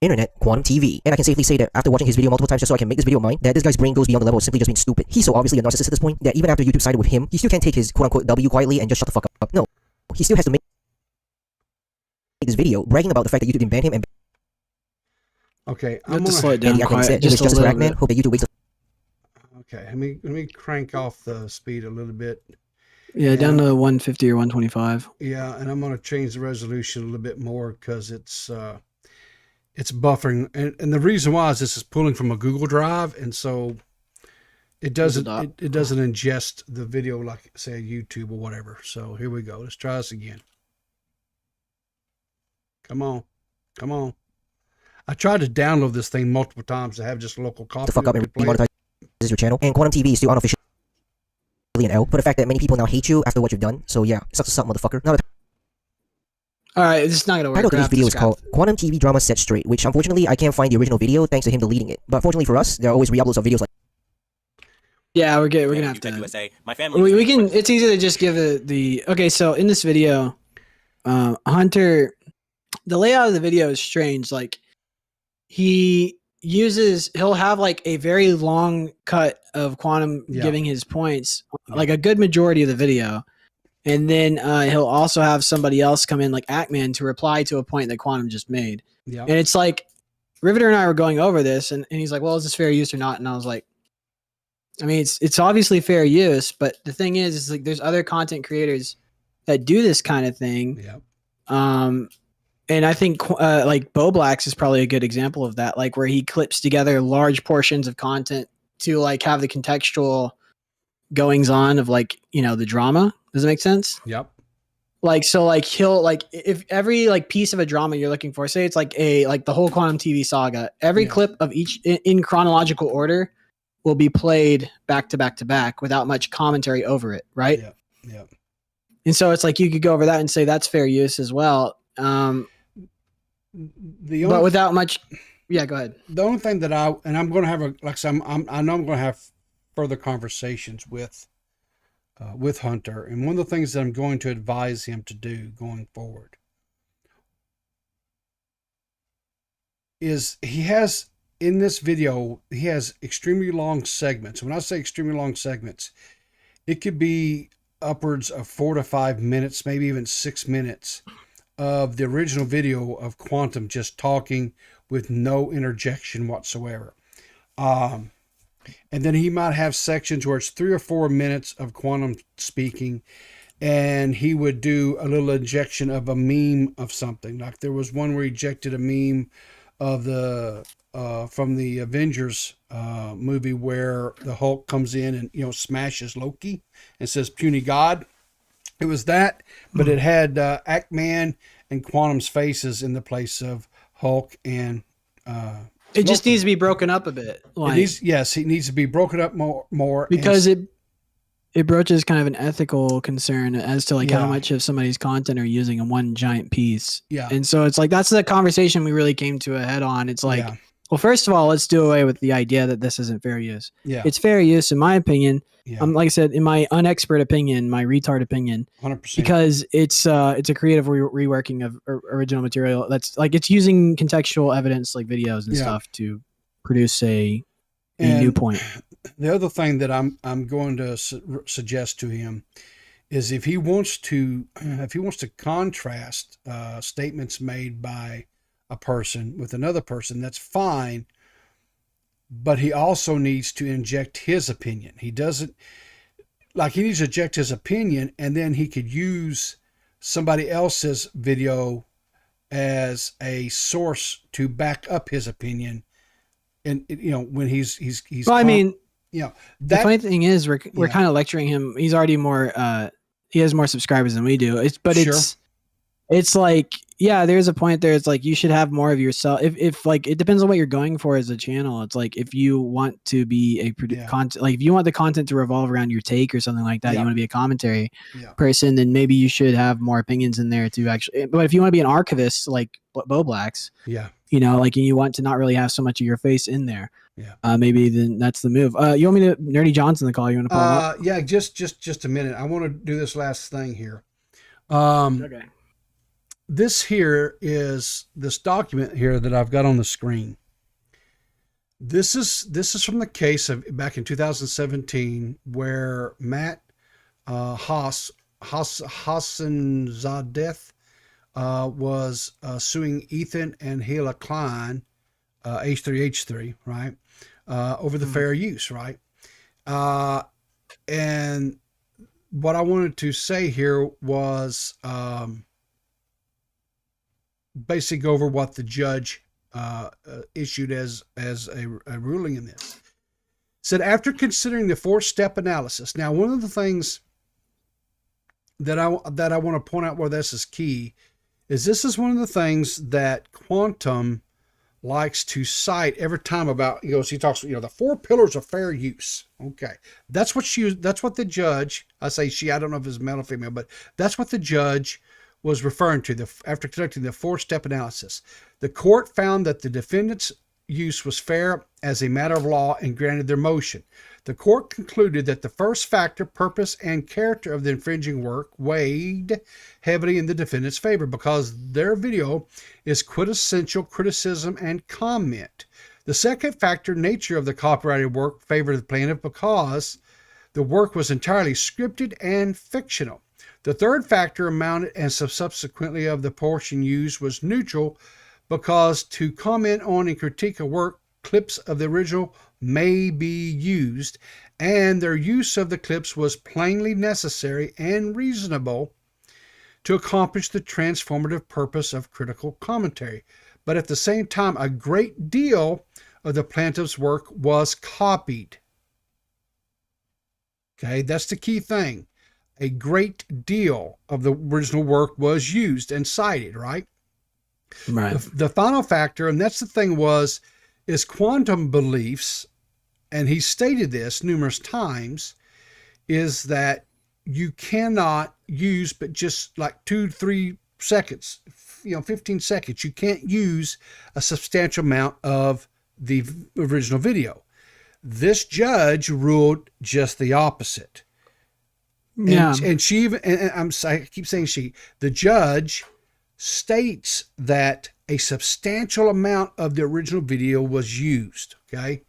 Internet, quantum TV. And I can safely say that after watching his video multiple times just so I can make this video mine, that this guy's brain goes beyond the level of simply just being stupid. He's so obviously a narcissist at this point that even after YouTube sided with him, he still can't take his quote-unquote W quietly and just shut the fuck up. No. He still has to make this video bragging about the fact that YouTube didn't ban him and okay, I'm gonna slow it down quiet, just a little bit. Hope that YouTube waits. Okay, let me crank off the speed a little bit. Yeah, down to 150 or 125. Yeah, and I'm going to change the resolution a little bit more because it's buffering, and the reason why is this is pulling from a Google Drive, and so it doesn't ingest the video like say YouTube or whatever. So here we go. Let's try this again. Come on. I tried to download this thing multiple times to have just a local copy. To fuck up and demonetize your channel, and quantum TV is still unofficially an L for the fact that many people now hate you after what you've done. So yeah, sucks to suck, motherfucker. Now, all right, this is not gonna work. The title of today's video is called Quantum TV Drama Set Straight, which unfortunately I can't find the original video thanks to him deleting it. But fortunately for us, there are always re-uploads of videos like. Yeah, we're gonna have to. USA. My family. We can. It's easy to just give it the. Okay, so in this video, Hunter, the layout of the video is strange. Like he'll have like a very long cut of Quantum giving his points, like a good majority of the video, And then he'll also have somebody else come in, like Ackman, to reply to a point that Quantum just made. Yeah. And it's like, Riveter and I were going over this, and he's like, well, is this fair use or not? And I was like, I mean, it's obviously fair use, but the thing is like there's other content creators that do this kind of thing. Yeah. And I think like Boi DMax is probably a good example of that, like where he clips together large portions of content to like have the contextual goings on of like, you know, the drama. Does it make sense? Yep. Like, so like he'll like, if every like piece of a drama you're looking for, say it's like the whole Quantum TV saga, every clip of each in chronological order will be played back to back to back without much commentary over it. Right. Yeah. Yeah. And so it's like, you could go over that and say that's fair use as well. But without much, yeah, go ahead. The only thing that I'm going to have I know I'm going to have further conversations with Hunter, and one of the things that I'm going to advise him to do going forward is he has in this video he has extremely long segments. When I say extremely long segments, it could be upwards of 4 to 5 minutes, maybe even 6 minutes of the original video of Quantum just talking with no interjection whatsoever. And then he might have sections where it's 3 or 4 minutes of Quantum speaking, and he would do a little injection of a meme of something. Like there was one where he ejected a meme of the from the Avengers movie where the Hulk comes in and, you know, smashes Loki and says puny god. It was that, but it had Ackman and Quantum's faces in the place of Hulk and it just needs to be broken up a bit. Like, it needs to be broken up more because it broaches kind of an ethical concern as to like how much of somebody's content are using in one giant piece. Yeah. And so it's like that's the conversation we really came to a head on. It's like, well, first of all, let's do away with the idea that this isn't fair use. Yeah. It's fair use, in my opinion. Yeah. Like I said, in my unexpert opinion, my retard opinion, 100%. because it's a creative reworking of original material. That's like, it's using contextual evidence like videos and stuff to produce a new point. The other thing that I'm going to suggest to him is if he wants to contrast statements made by a person with another person, that's fine. But he also needs to inject his opinion. He needs to inject his opinion, and then he could use somebody else's video as a source to back up his opinion. And, you know, when he's well, I mean, you know, the funny thing is we're kind of lecturing him. He's already he has more subscribers than we do. It's like, yeah, there's a point there. It's like, you should have more of yourself. If like, it depends on what you're going for as a channel. It's like, if you want to be content, like if you want the content to revolve around your take or something like that, you want to be a commentary person, then maybe you should have more opinions in there to actually, but if you want to be an archivist, like Boi DMax, you know, like, and you want to not really have so much of your face in there. Maybe then that's the move. You want me to Nerdy Johnson the call? You want to pull him up? Yeah, just a minute. I want to do this last thing here. Okay. This here is this document here that I've got on the screen. This is from the case of back in 2017 where Matt Hassanzadeh was suing Ethan and Hila Klein, H3H3, right, over the fair use, right? And what I wanted to say here was basically go over what the judge issued as a ruling in this. Said, after considering the 4-step analysis. Now, one of the things that I want to point out where this is key is this is one of the things that Quantum likes to cite every time about, he talks, the 4 pillars of fair use. Okay. That's what the judge, I say she, I don't know if it's male or female, but that's what the judge was referring to after conducting the 4-step analysis. The court found that the defendant's use was fair as a matter of law and granted their motion. The court concluded that the first factor, purpose and character of the infringing work, weighed heavily in the defendant's favor because their video is quintessential criticism and comment. The second factor, nature of the copyrighted work, favored the plaintiff because the work was entirely scripted and fictional. The third factor, amount and subsequently of the portion used, was neutral, because to comment on and critique a work, clips of the original may be used, and their use of the clips was plainly necessary and reasonable to accomplish the transformative purpose of critical commentary. But at the same time, a great deal of the plaintiff's work was copied. Okay, that's the key thing. A great deal of the original work was used and cited, right? Right. The final factor, and that's the thing, is quantum beliefs, and he stated this numerous times, is that you cannot use but just like 2-3 seconds, 15 seconds. You can't use a substantial amount of the original video. This judge ruled just the opposite. Yeah. And she even, I keep saying she, the judge states that a substantial amount of the original video was used. Okay.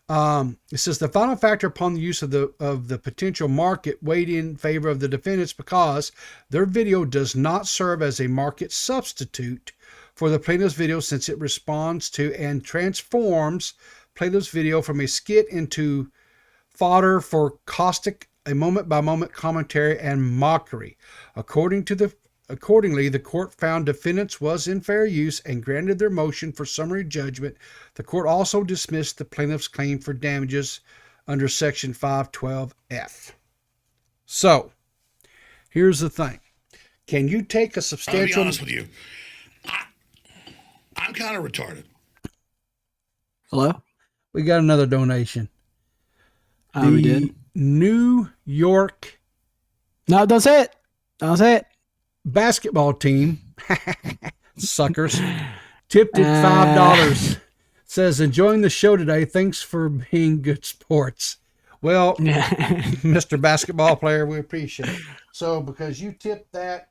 It says the final factor upon the use of the potential market weighed in favor of the defendants because their video does not serve as a market substitute for the plaintiff's video, since it responds to and transforms plaintiff's video from a skit into fodder for caustic, a moment-by-moment commentary and mockery. Accordingly, the court found defendants was in fair use and granted their motion for summary judgment. The court also dismissed the plaintiff's claim for damages under Section 512F. So, here's the thing. Can you take a I'll substantial... be honest with you. I'm kind of retarded. Hello? We got another donation. We did. New York No, don't say it. Don't say it. basketball team, suckers, tipped at $5. Says, enjoying the show today. Thanks for being good sports. Well, Mr. Basketball Player, we appreciate it. So because you tipped that,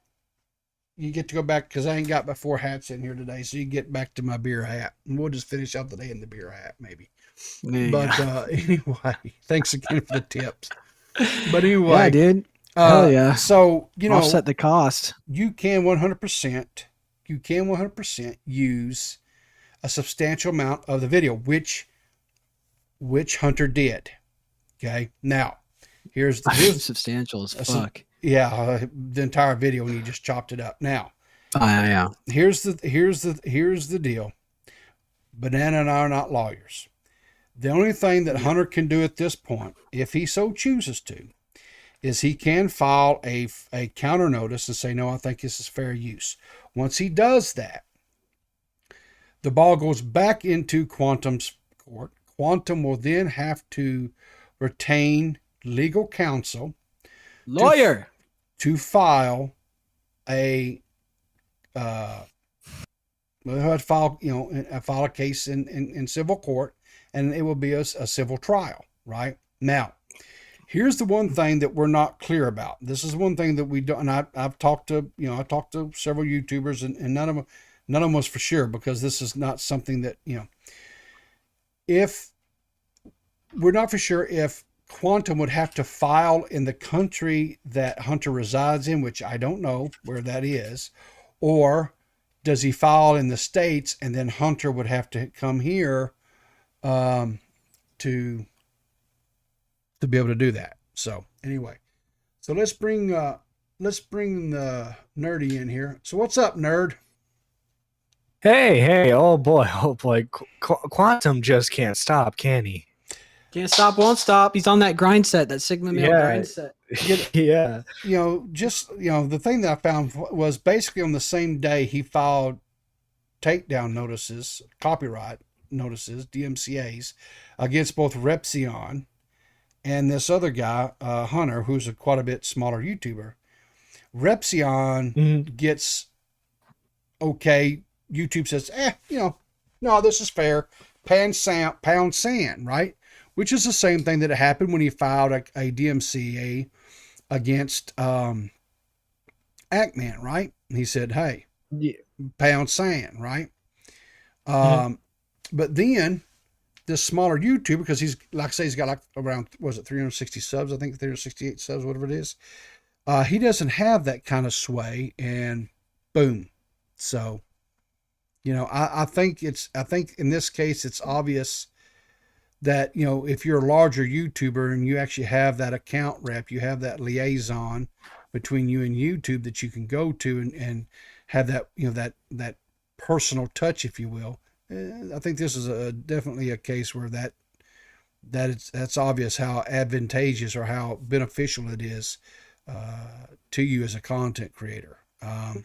you get to go back, because I ain't got my 4 hats in here today, so you get back to my beer hat. And we'll just finish out the day in the beer hat, maybe. But anyway, thanks again for the tips. But anyway. Yeah, dude. Hell yeah. So, Offset the cost. You can 100% use a substantial amount of the video, which Hunter did. Okay. Now, here's substantial as fuck. The entire video, and you just chopped it up. Now, yeah. here's the deal. Banana and I are not lawyers. The only thing that Hunter can do at this point, if he so chooses to, is he can file a counter notice and say, no, I think this is fair use. Once he does that, the ball goes back into Quantum's court. Quantum will then have to retain legal counsel, lawyer, to file a file a case in civil court, and it will be a civil trial. Right now, here's the one thing that we're not clear about. This is one thing that we don't. And I've talked to several YouTubers, and none of them was for sure, because this is not something that if we're not for sure if Quantum would have to file in the country that Hunter resides in, which I don't know where that is, or does he file in the States and then Hunter would have to come here to be able to do that. So anyway, so let's bring the nerdy in here. So what's up, nerd? Hey, oh boy. Quantum just can't stop, can he? Can't stop, won't stop. He's on that grind set, that Sigma male grind set. Yeah. The thing that I found was basically on the same day he filed takedown notices, copyright notices, DMCAs, against both Repsion and this other guy, Hunter, who's a quite a bit smaller YouTuber. Repsion gets okay. YouTube says, no, this is fair. Pound sand, right? Which is the same thing that happened when he filed a DMCA against Ackman, right? And he said, hey, pound sand, right? But then this smaller YouTuber, because he's, like I say, he's got like around, was it 360 subs? I think 368 subs, whatever it is. He doesn't have that kind of sway, and boom. So, I think in this case it's obvious that, if you're a larger YouTuber and you actually have that account rep, you have that liaison between you and YouTube that you can go to and have that, that personal touch, if you will. I think this is definitely a case where that's obvious how advantageous or how beneficial it is to you as a content creator.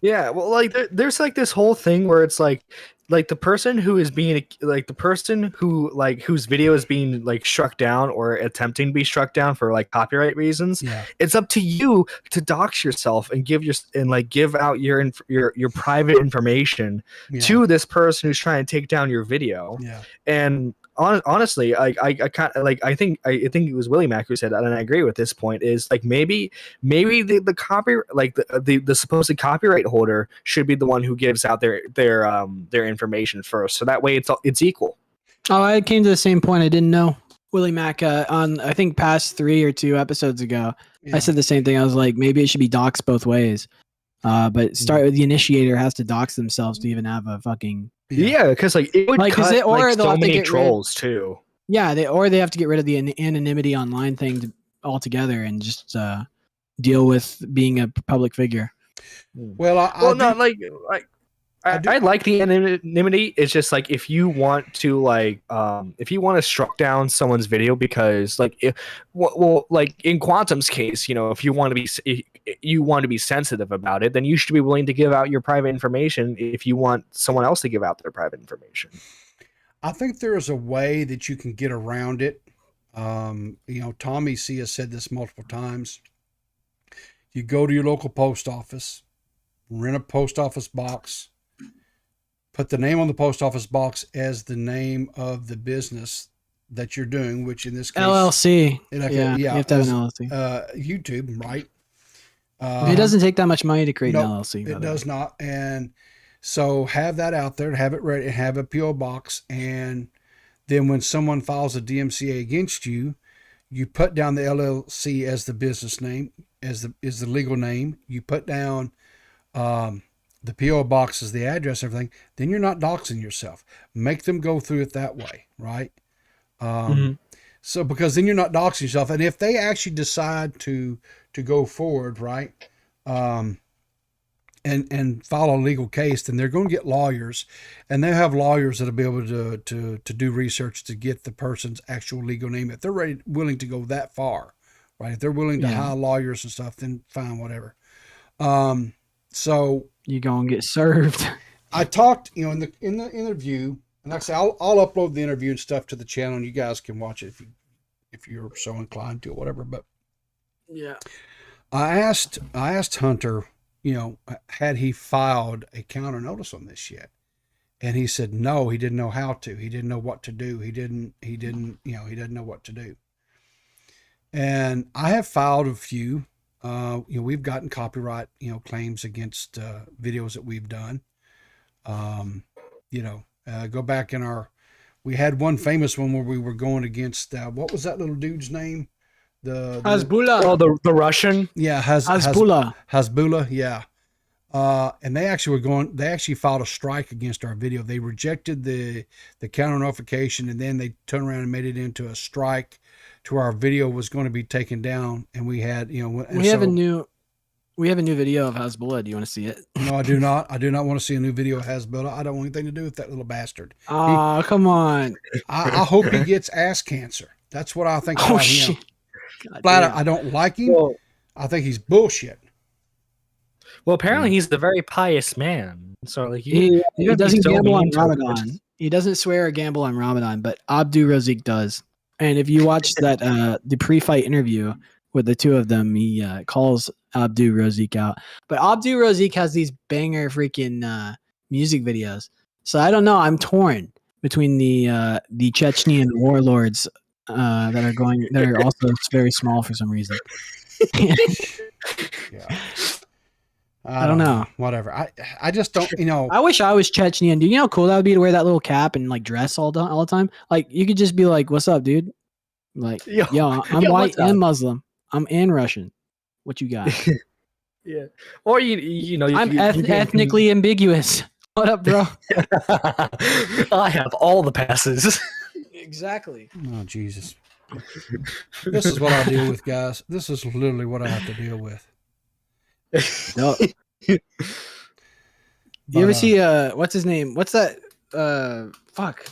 Yeah, well, like there's like this whole thing where it's like the person who is being like the person who like whose video is being like struck down or attempting to be struck down for like copyright reasons. Yeah. It's up to you to dox yourself and give out your private information to this person who's trying to take down your video. Yeah. And honestly, I kind of like I think it was Willie Mac who said that, and I agree with this point. Is like maybe the copy like the supposed copyright holder should be the one who gives out their information first, so that way it's equal. Oh, I came to the same point. I didn't know Willie Mac on I think past 3 or 2 episodes ago. Yeah. I said the same thing. I was like, maybe it should be doxed both ways. But start with the initiator has to dox themselves to even have a fucking. Yeah, because like it would Like, cut or like they'll so have to many get rid- trolls too. Yeah, they have to get rid of the anonymity online thing altogether and just deal with being a public figure. Well, I like the anonymity. It's just like if you want to struck down someone's video because like like in Quantum's case, if you want to be sensitive about it, then you should be willing to give out your private information if you want someone else to give out their private information. I think there is a way that you can get around it. Tommy C has said this multiple times. You go to your local post office, rent a post office box, put the name on the post office box as the name of the business that you're doing, which in this case LLC. you have to have an LLC. YouTube, right? It doesn't take that much money to create an Nope, LLC. It does not. And so have that out there, have it ready, have a PO box, and then when someone files a DMCA against you, you put down the LLC as the business name, as the legal name. You put down the PO box as the address, everything. Then you're not doxing yourself. Make them go through it that way, right? So because then you're not doxing yourself, and if they actually decide to go forward, right, and file a legal case, then they're going to get lawyers, and they have lawyers that'll be able to do research to get the person's actual legal name if they're willing to go that far, right? If they're willing to hire lawyers and stuff, then fine, whatever. So you gonna get served. I talked, in the interview, and like I say, I'll upload the interview and stuff to the channel, and you guys can watch it if you're so inclined to, or whatever. But yeah, I asked Hunter, had he filed a counter notice on this yet? And he said no, he didn't know how to. He didn't know what to do. He didn't know what to do. And I have filed a few. We've gotten copyright, claims against videos that we've done. Go back we had one famous one where we were going against, what was that little dude's name? Hasbullah. Oh, the Russian. Yeah, Hasbullah. Hasbullah, yeah. And they actually filed a strike against our video. They rejected the counter notification, and then they turned around and made it into a strike to where our video was going to be taken down. And we had, we have a new video of Hasbullah. Do you want to see it? No, I do not. I do not want to see a new video of Hasbullah. I don't want anything to do with that little bastard. Oh, come on. I hope he gets ass cancer. That's what I think about him. Flat out, I don't like him. Well, I think he's bullshit. Well, apparently he's a very pious man. So like he doesn't gamble on Ramadan. He doesn't swear or gamble on Ramadan, but Abdu Razik does. And if you watch that the pre-fight interview with the two of them, he calls Abdu Razik out. But Abdu Razik has these banger freaking music videos. So I don't know. I'm torn between the Chechnyan warlords that are also very small for some reason. Yeah. I don't know. Whatever. I just don't, I wish I was Chechnyan, dude. You know how cool that would be to wear that little cap and like dress all the time? Like you could just be like, what's up, dude? Like, yo, I'm white and Muslim. I'm and Russian. What you got? Yeah. Or you know, I'm you can- ethnically ambiguous. What up, bro? I have all the passes. Exactly. Oh, Jesus. This is what I deal with, guys. This is literally what I have to deal with. No. But, You ever see what's his name? What's that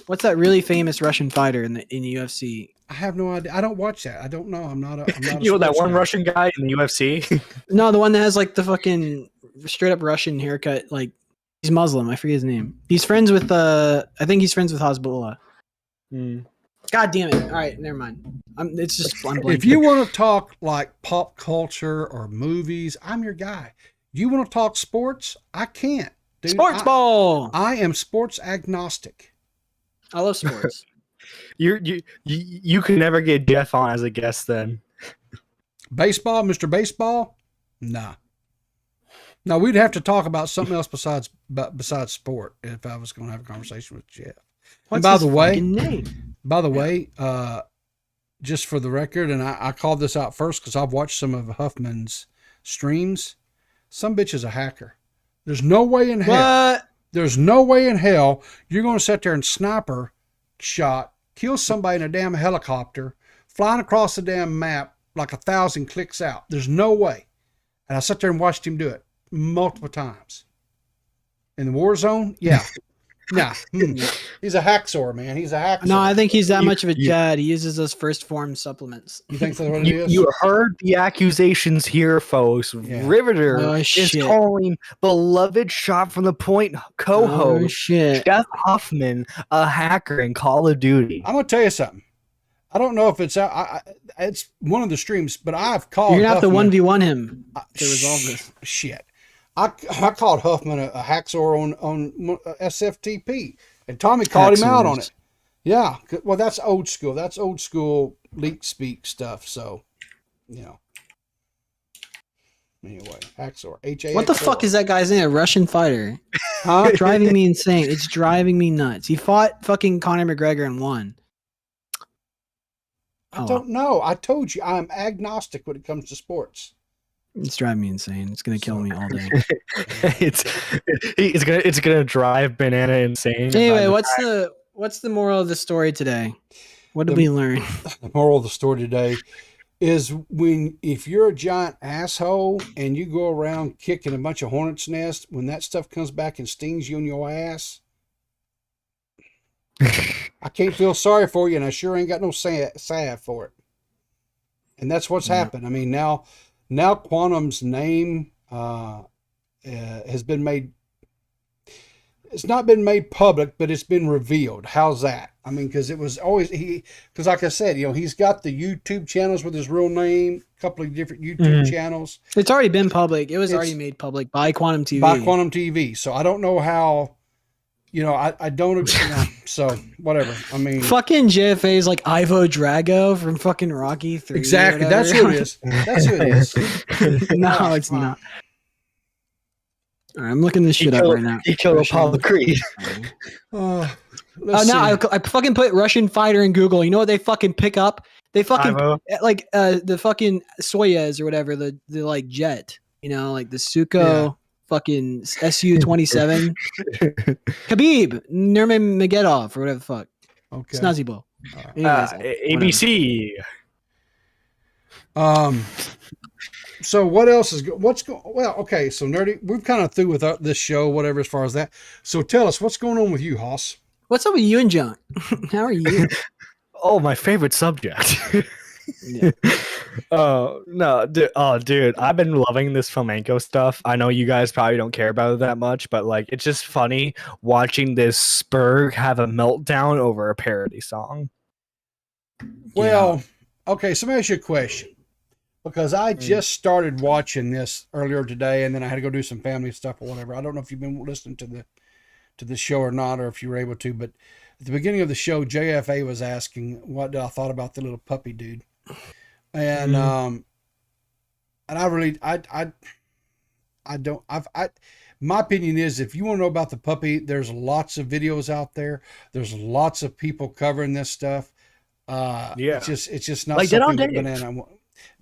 what's that really famous Russian fighter in the UFC? I have no idea. I don't watch that. I don't know. I'm not a You know that sports one guy. Russian guy in the UFC? No, the one that has like the fucking straight up Russian haircut. Like he's Muslim. I forget his name. He's friends with I think he's friends with Hezbollah. God damn it! All right, never mind. I'm blanking. If you want to talk like pop culture or movies, I'm your guy. You want to talk sports? I can't. Dude, Sports ball. I am sports agnostic. I love sports. You could never get Jeff on as a guest then. Baseball, Mr. Baseball? Nah. No, we'd have to talk about something else besides sport if I was going to have a conversation with Jeff. What's by his the way, fucking name? By the way, just for the record, and I called this out first because I've watched some of Huffman's streams. Some bitch is a hacker. There's no way in hell. What? There's no way in hell you're going to sit there and sniper shot, kill somebody in a damn helicopter, flying across the damn map like 1,000 clicks out. There's no way. And I sat there and watched him do it multiple times. In the war zone? Yeah. Nah. He's a hacksaw, man. He's a hacksaw. No, I think he's that much of a Jed. He uses those first form supplements. You think that's what it is? You heard the accusations here, folks. Yeah. Riveter Oh, is shit. calling beloved Shot from the Point co-host Oh shit! Jeff Huffman a hacker in Call of Duty. I'm going to tell you something. I don't know if it's out. It's one of the streams, but I've called You're gonna have to Huffman- 1v1 him to resolve this. Shit. I called Huffman a hacksaw on SFTP, and Tommy called him out on it. Yeah, well, that's old school. That's old school leak speak stuff. So, you know. Anyway, hacksaw. HA. What the fuck is that guy's name? A Russian fighter? Huh? It's driving me insane. It's driving me nuts. He fought fucking Conor McGregor and won. I don't know. I told you I'm agnostic when it comes to sports. It's driving me insane. It's gonna kill me all day. it's gonna drive Banana insane. Anyway, what's the moral of the story today? What did we learn? The moral of the story today is if you're a giant asshole and you go around kicking a bunch of hornets' nests, when that stuff comes back and stings you in your ass, I can't feel sorry for you, and I sure ain't got no salve for it. And that's what's happened. I mean, now Quantum's name has been made. It's not been made public, but it's been revealed. How's that? I mean, because it was always because like I said, he's got the YouTube channels with his real name, a couple of different YouTube channels. It's already been public. It was already made public by Quantum TV. By Quantum TV. So I don't know how. I don't. So whatever. I mean, fucking JFA is like Ivo Drago from fucking Rocky 3. Exactly. That's who it is. That's who it is. No, it's not. All right, I'm looking this shit up right now. He killed Apollo Creed. No, I fucking put Russian fighter in Google. You know what they fucking pick up? They fucking like the fucking Soyuz or whatever, the like jet. Like the Suko fucking Su-27. Khabib Nurmagomedov or whatever the fuck. Okay. Snazzy Bowl. ABC. So what else is well, okay, so Nerdy, we've kind of through with this show, whatever, as far as that. So tell us, what's going on with you, Hoss? What's up with you and John? How are you? Oh, my favorite subject. Yeah. No, dude, I've been loving this flamenco stuff. I know you guys probably don't care about it that much, but like, it's just funny watching this Spurg have a meltdown over a parody song. Well, okay, so let me ask you a question. Because I just started watching this earlier today, and then I had to go do some family stuff or whatever. I don't know if you've been listening to the show or not, or if you were able to, but at the beginning of the show, JFA was asking what I thought about the little puppy dude. And my opinion is, if you want to know about the puppy, there's lots of videos out there. There's lots of people covering this stuff. It's just not like something Dead on that Banana.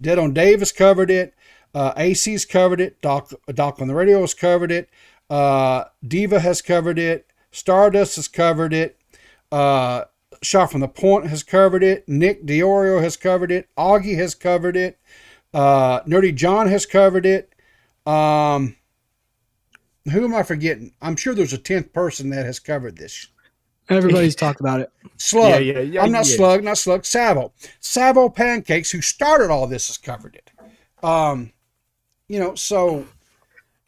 Dead on Dave has covered it. AC's covered it. Doc on the Radio has covered it. Diva has covered it. Stardust has covered it. Shot from the Point has covered it. Nick Diorio has covered it. Augie has covered it. Nerdy John has covered it. Who am I forgetting? I'm sure there's a 10th person that has covered this. Everybody's talked about it. Slug. I'm not Slug, not Slug. Savo Pancakes, who started all this, has covered it. So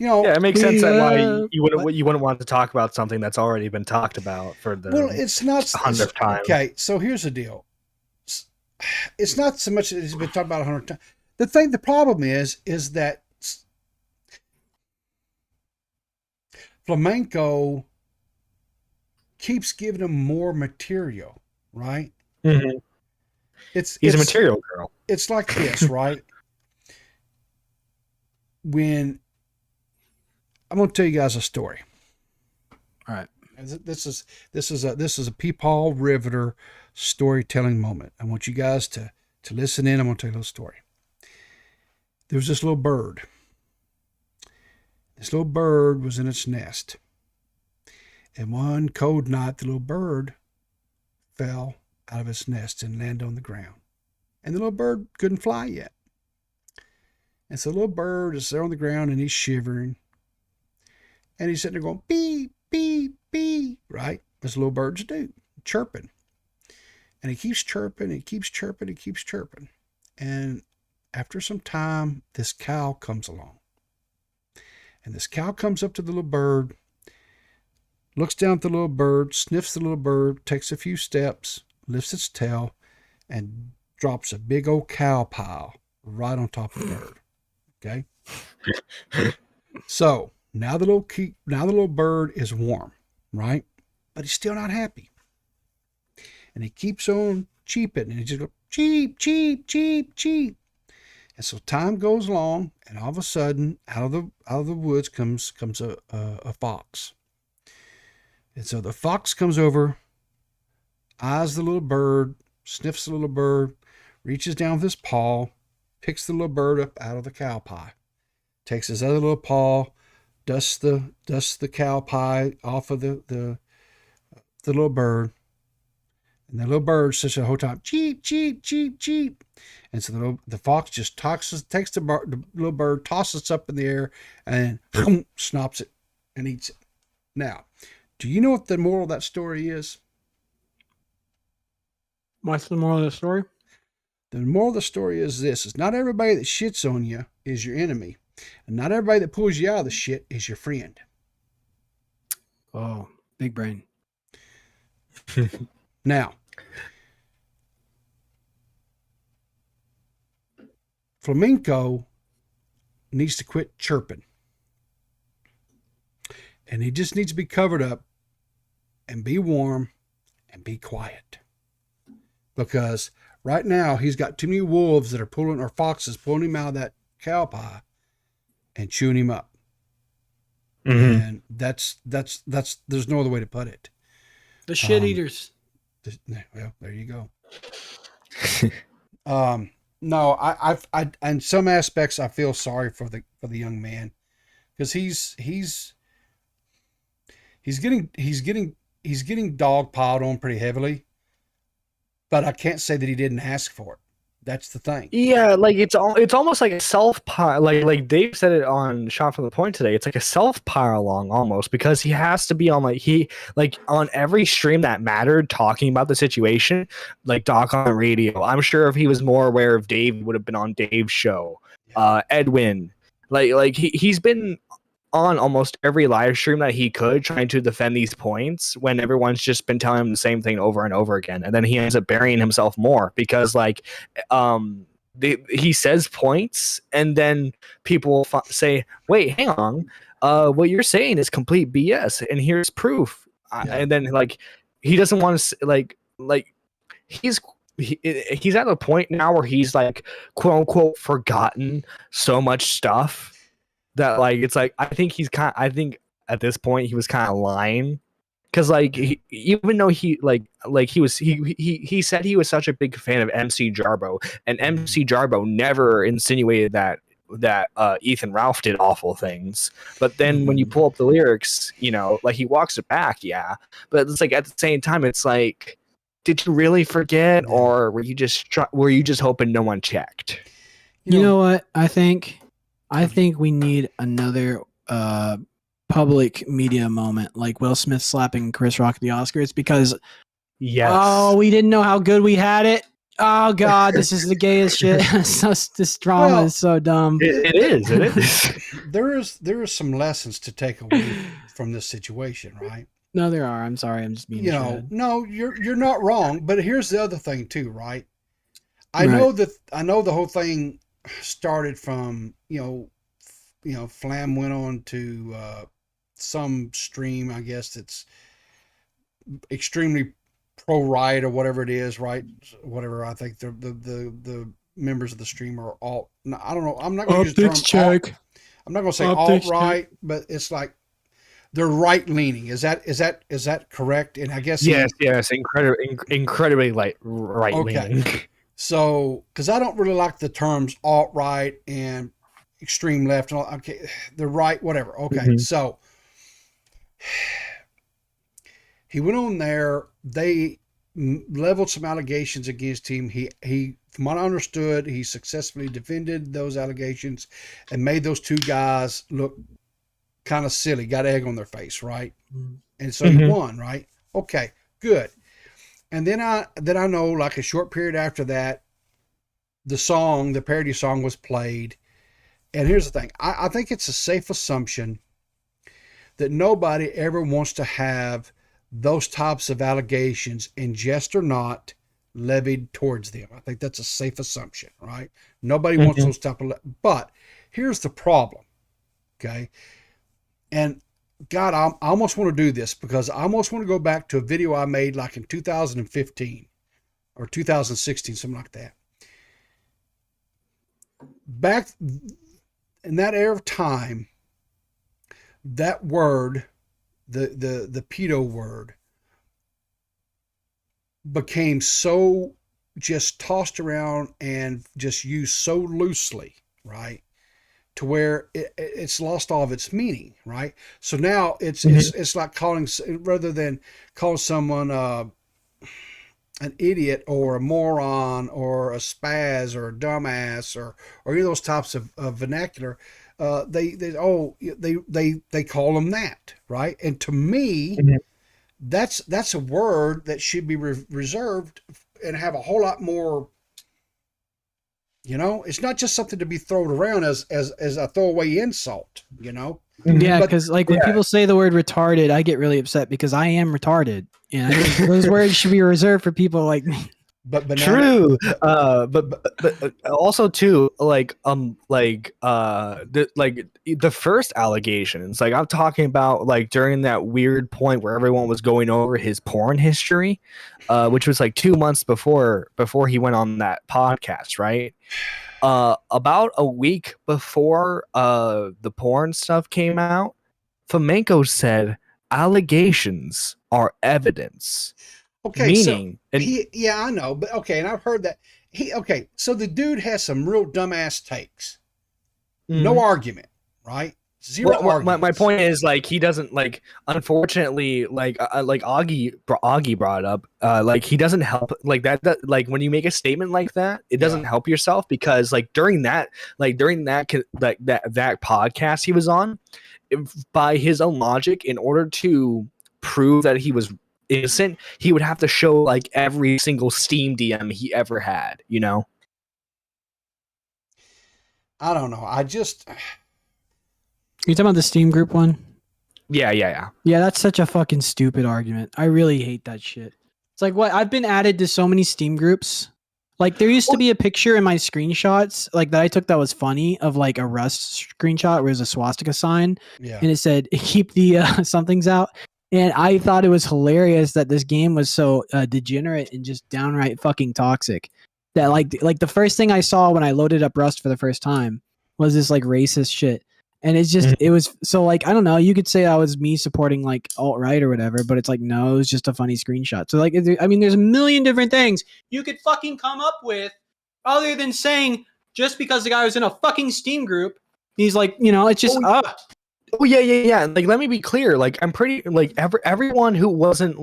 it makes sense that why you wouldn't want to talk about something that's already been talked about for the it's not 100th time. Okay, so here's the deal. It's not so much that it's been talked about 100 times. The problem is that Flamenco keeps giving him more material, right? Mm-hmm. He's a material girl. It's like this, right? When I'm going to tell you guys a story. All right. This is a Peepaw Riveter storytelling moment. I want you guys to listen in. I'm going to tell you a little story. There was this little bird. This little bird was in its nest. And one cold night, the little bird fell out of its nest and landed on the ground. And the little bird couldn't fly yet. And so the little bird is there on the ground and he's shivering. And he's sitting there going, beep, beep, beep, right? As little birds do, chirping. And he keeps chirping, he keeps chirping, he keeps chirping. And after some time, this cow comes along. And this cow comes up to the little bird, looks down at the little bird, sniffs the little bird, takes a few steps, lifts its tail, and drops a big old cow pile right on top of the bird. Okay? So now the little bird is warm, right? But he's still not happy. And he keeps on cheeping, and he just goes, cheep, cheep, cheep, cheep. And so time goes along, and all of a sudden, out of the woods comes a fox. And so the fox comes over, eyes the little bird, sniffs the little bird, reaches down with his paw, picks the little bird up out of the cow pie, takes his other little paw, dusts the cow pie off of the little bird, and the little bird sits the whole time, cheep, cheep, cheep, cheep. And so the fox just takes the little bird, tosses it up in the air, and then snops it and eats it. Now, do you know what the moral of that story is? What's the moral of the story? The moral of the story is this: is not everybody that shits on you is your enemy, and not everybody that pulls you out of the shit is your friend. Oh, big brain. Now, Flamenco needs to quit chirping. And he just needs to be covered up and be warm and be quiet. Because right now he's got too many wolves that are or foxes pulling him out of that cow pie and chewing him up. Mm-hmm. And that's there's no other way to put it. The shit eaters. Well, there you go. No, I in some aspects I feel sorry for the young man, because he's getting dogpiled on pretty heavily, but I can't say that he didn't ask for it. That's the thing. Yeah, like it's almost like a self pile. Like Dave said it on Shot from the Point today. It's like a self pile along almost, because he has to be on on every stream that mattered talking about the situation, like Doc on the radio. I'm sure if he was more aware of Dave, he would have been on Dave's show. Edwin, like he's been on almost every live stream that he could, trying to defend these points when everyone's just been telling him the same thing over and over again. And then he ends up burying himself more because he says points and then people say, wait, hang on. What you're saying is complete BS. And here's proof. And then he doesn't want to he's at a point now where he's quote unquote forgotten so much stuff that I think at this point he was kind of lying, because even though he said he was such a big fan of MC Jarbo, and MC Jarbo never insinuated that that Ethan Ralph did awful things. But then when you pull up the lyrics, you know, like he walks it back, yeah. But it's like at the same time, it's like, did you really forget, or were you just hoping no one checked? You know what? I think we need another public media moment, like Will Smith slapping Chris Rock at the Oscars, because we didn't know how good we had it. Oh God, this is the gayest shit. This drama is so dumb. It is. There is some lessons to take away from this situation, right? No, there are. I'm sorry. I'm just being. No, you're not wrong. But here's the other thing too, right? I know the whole thing started from Flam went on to some stream, I guess that's extremely pro-right or whatever it is, right? Whatever. I think the members of the stream are all. I don't know. I'm not going to use the term. I'm not going to say alt-right, but it's like they're right-leaning. Is that correct? And I guess yes, incredibly right-leaning. Okay. So, because I don't really like the terms alt-right and extreme left and all. Okay, the right, whatever. Okay, so he went on there. They leveled some allegations against him. He, from what I understood, he successfully defended those allegations and made those two guys look kind of silly, got egg on their face, right? And so he won, right? Okay, good. And then I know, like a short period after that, the parody song was played. And here's the thing. I think it's a safe assumption that nobody ever wants to have those types of allegations, in jest or not, levied towards them. I think that's a safe assumption, right? Nobody wants those type of, but here's the problem. Okay. And God, I almost want to do this because I almost want to go back to a video I made like in 2015 or 2016, something like that. Back in that era of time, that word, the pedo word, became so just tossed around and just used so loosely, right? To where it's lost all of its meaning, right? So now it's like calling, rather than call someone an idiot or a moron or a spaz or a dumbass or any of those types of vernacular, they call them that, right? And to me, that's a word that should be reserved and have a whole lot more. It's not just something to be thrown around as a throwaway insult, Yeah, because when people say the word retarded, I get really upset because I am retarded. And I think those words should be reserved for people like me. But true. But also too, the first allegations, like I'm talking about, like during that weird point where everyone was going over his porn history, which was like 2 months before he went on that podcast, right? About a week before the porn stuff came out, Flamenco said allegations are evidence. Okay, meaning, I know, but okay, and I've heard that so the dude has some real dumbass takes. No argument, right? Zero argument. My point is, like, he doesn't, like, unfortunately, like Augie brought up, like, he doesn't help, like, that like, when you make a statement like that, it doesn't help yourself, because, like, during that podcast he was on, by his own logic, in order to prove that he was innocent, he would have to show like every single Steam DM he ever had, I don't know. You talking about the Steam group one? Yeah. Yeah, that's such a fucking stupid argument. I really hate that shit. It's like, what? I've been added to so many Steam groups. Like, there used to be a picture in my screenshots, like, that I took that was funny, of like a Rust screenshot where there's a swastika sign, and it said, keep the somethings out. And I thought it was hilarious that this game was so degenerate and just downright fucking toxic. That like the first thing I saw when I loaded up Rust for the first time was this like racist shit. And it's just, it was so, like, I don't know, you could say that was me supporting like alt-right or whatever, but it's like, no, it was just a funny screenshot. So like, I mean, there's a million different things you could fucking come up with other than saying just because the guy was in a fucking Steam group. He's like, you know, it's just Oh yeah. Like, let me be clear. Like, I'm pretty like everyone who wasn't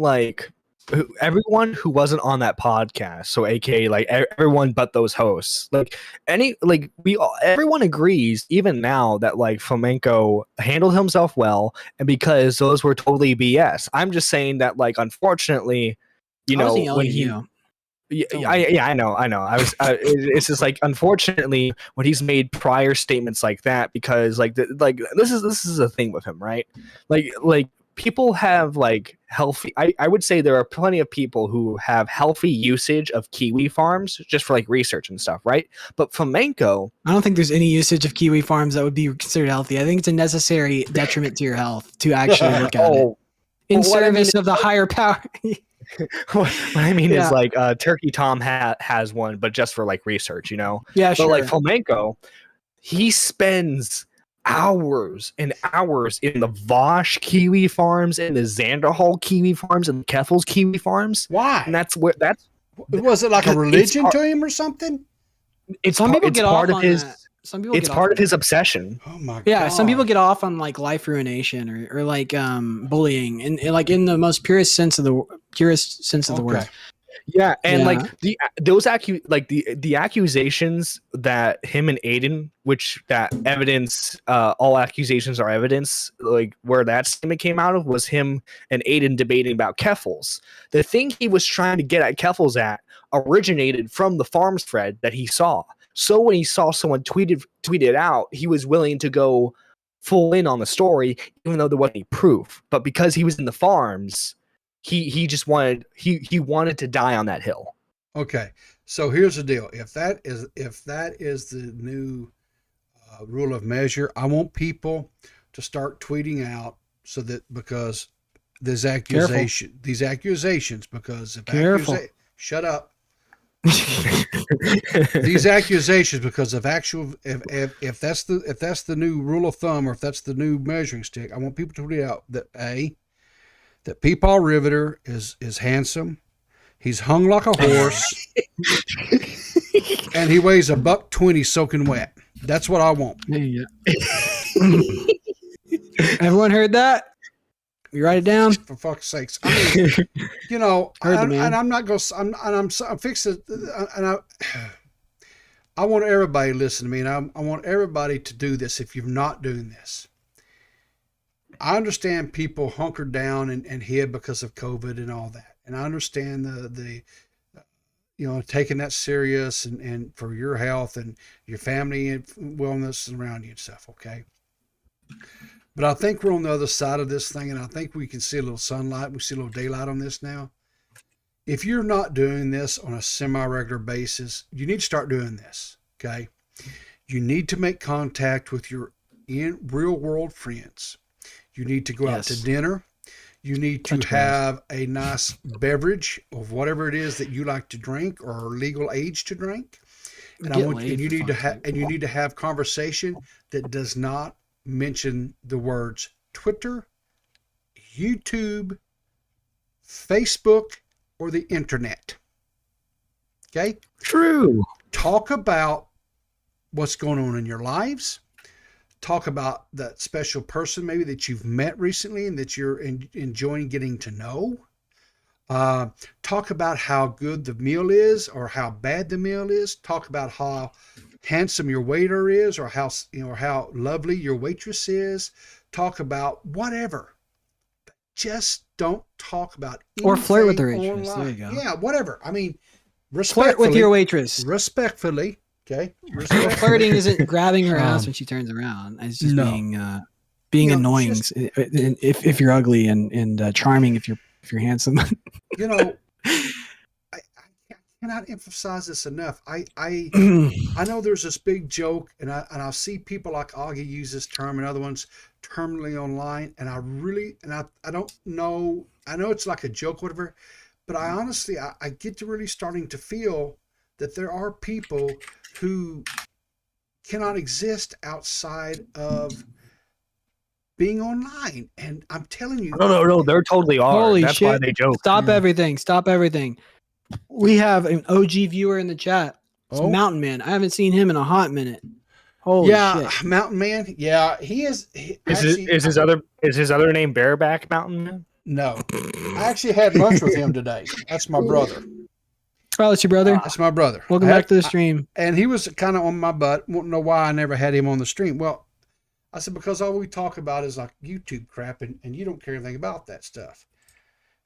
everyone who wasn't on that podcast. So, aka like everyone but those hosts. Like everyone agrees even now that like Flamenco handled himself well, and because those were totally BS. I'm just saying that like unfortunately, you know, when he. Yeah, I know. It's just like, unfortunately, when he's made prior statements like that, because this is a thing with him, right? Like people have like healthy. I would say there are plenty of people who have healthy usage of kiwi farms just for like research and stuff, right? But Flamenco, I don't think there's any usage of kiwi farms that would be considered healthy. I think it's a necessary detriment to your health to actually look at it in service of the higher power. what I mean is like Turkey Tom has one, but just for like research, you know. Yeah, sure. But like Flamenco, he spends hours and hours in the Vosh kiwi farms and the Zanderhal kiwi farms and the Keffels kiwi farms. Why? And that's was it like a religion to him or something? Some people get off on his. That. Some people it's part of his obsession. Oh my god. Yeah, some people get off on like life ruination or like bullying and like in the most purest sense of the word. Yeah, and like the accusations that him and Aiden, which that evidence, all accusations are evidence, like where that statement came out of was him and Aiden debating about Keffels. The thing he was trying to get at Keffels at originated from the farms thread that he saw. So when he saw someone tweet it out, he was willing to go full in on the story, even though there wasn't any proof. But because he was in the farms, he just wanted to die on that hill. Okay, so here's the deal: if that is the new rule of measure, I want people to start tweeting out so that because these accusations, because if shut up. These accusations, because of actual, if that's the new rule of thumb, or if that's the new measuring stick, I want people to read out that that Peepaw Riveter is handsome, he's hung like a horse, and he weighs $120 soaking wet. That's what I want. Yeah. Everyone heard that? You write it down. For fuck's sakes! I mean, you know, and I'm not going. I'm fixing. And I want everybody to listen to me, and I want everybody to do this. If you're not doing this, I understand people hunkered down and hid because of COVID and all that, and I understand the you know, taking that serious and for your health and your family and wellness around you and stuff. Okay. But I think we're on the other side of this thing, and I think we can see a little sunlight. We see a little daylight on this now. If you're not doing this on a semi-regular basis, you need to start doing this, okay? You need to make contact with your real-world friends. You need to go out to dinner. You need to have a nice beverage of whatever it is that you like to drink or are legal age to drink. And you need to have conversation that does not mention the words Twitter, YouTube, Facebook, or the internet. Okay? True. Talk about what's going on in your lives. Talk about that special person maybe that you've met recently and that you're enjoying getting to know. Talk about how good the meal is or how bad the meal is. Talk about how handsome your waiter is, or how lovely your waitress is. Talk about whatever. Just don't talk about anything or flirt with the waitress. Online. There you go. Yeah, whatever. I mean, flirt with your waitress. Respectfully, okay. Flirting isn't grabbing her ass when she turns around. It's just being annoying if you're ugly and charming if you're handsome. You know, I cannot emphasize this enough. I know there's this big joke, and I'll see people like Augie use this term and other ones terminally online, and I don't know. I know it's like a joke, whatever, but I honestly I get to really starting to feel that there are people who cannot exist outside of being online, and I'm telling you, no, there totally are. Holy That's shit. why they joke. Stop everything. We have an OG viewer in the chat. It's Oh. Mountain Man. I haven't seen him in a hot minute. Holy Yeah, shit. Mountain Man. Yeah, he is. Is his other name Bareback Mountain Man? No, I actually had lunch with him today. That's my brother. Oh, that's your brother? That's my brother. Welcome back to the stream. And he was kind of on my butt. Won't know why I never had him on the stream. Well, I said, because all we talk about is like YouTube crap, and you don't care anything about that stuff.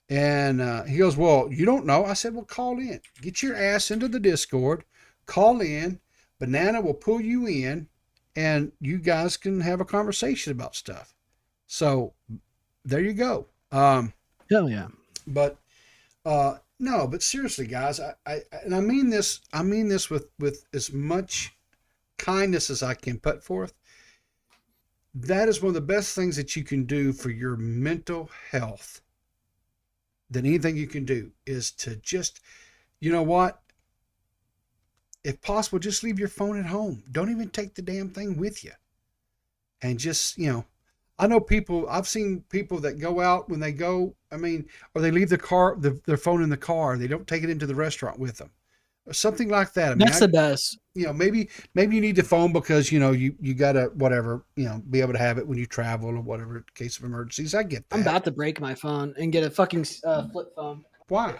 And he goes, well, you don't know. I said, well, call in. Get your ass into the Discord. Call in. Banana will pull you in, and you guys can have a conversation about stuff. So there you go. Hell yeah. But no, but seriously, guys, I mean this with as much kindness as I can put forth. That is one of the best things that you can do for your mental health. Than anything you can do is to just, you know what? If possible, just leave your phone at home. Don't even take the damn thing with you. And just, I know I've seen people that go out when they go, or they leave their phone in the car. They don't take it into the restaurant with them. Or something like that. That's the best. Maybe you need the phone because, you got to, whatever, be able to have it when you travel or whatever, in case of emergencies. I get that. I'm about to break my phone and get a fucking flip phone. Why?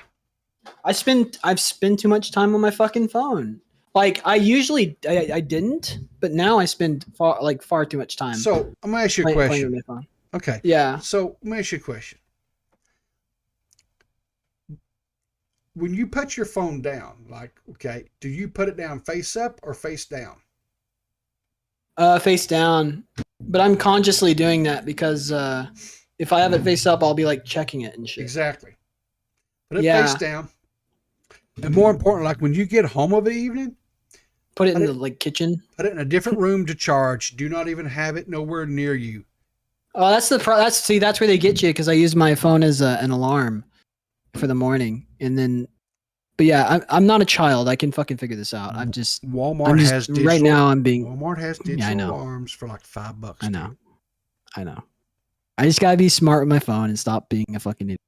I've spent too much time on my fucking phone. Like I usually I didn't, but now I spend far too much time. So I'm gonna ask you a question. Playing with my phone. Okay. Yeah. So let me ask you a question. When you put your phone down, do you put it down face up or face down? Face down. But I'm consciously doing that because if I have it face up, I'll be like checking it and shit. Exactly. Put it face down. And more important, like when you get home of the evening, put it in the kitchen. Put it in a different room to charge. Do not even have it nowhere near you. Oh, that's where they get you because I use my phone as an alarm for the morning, and then. But yeah, I'm not a child. I can fucking figure this out. Walmart has digital, right now. Walmart has digital alarms for like $5. I know. I just gotta be smart with my phone and stop being a fucking idiot.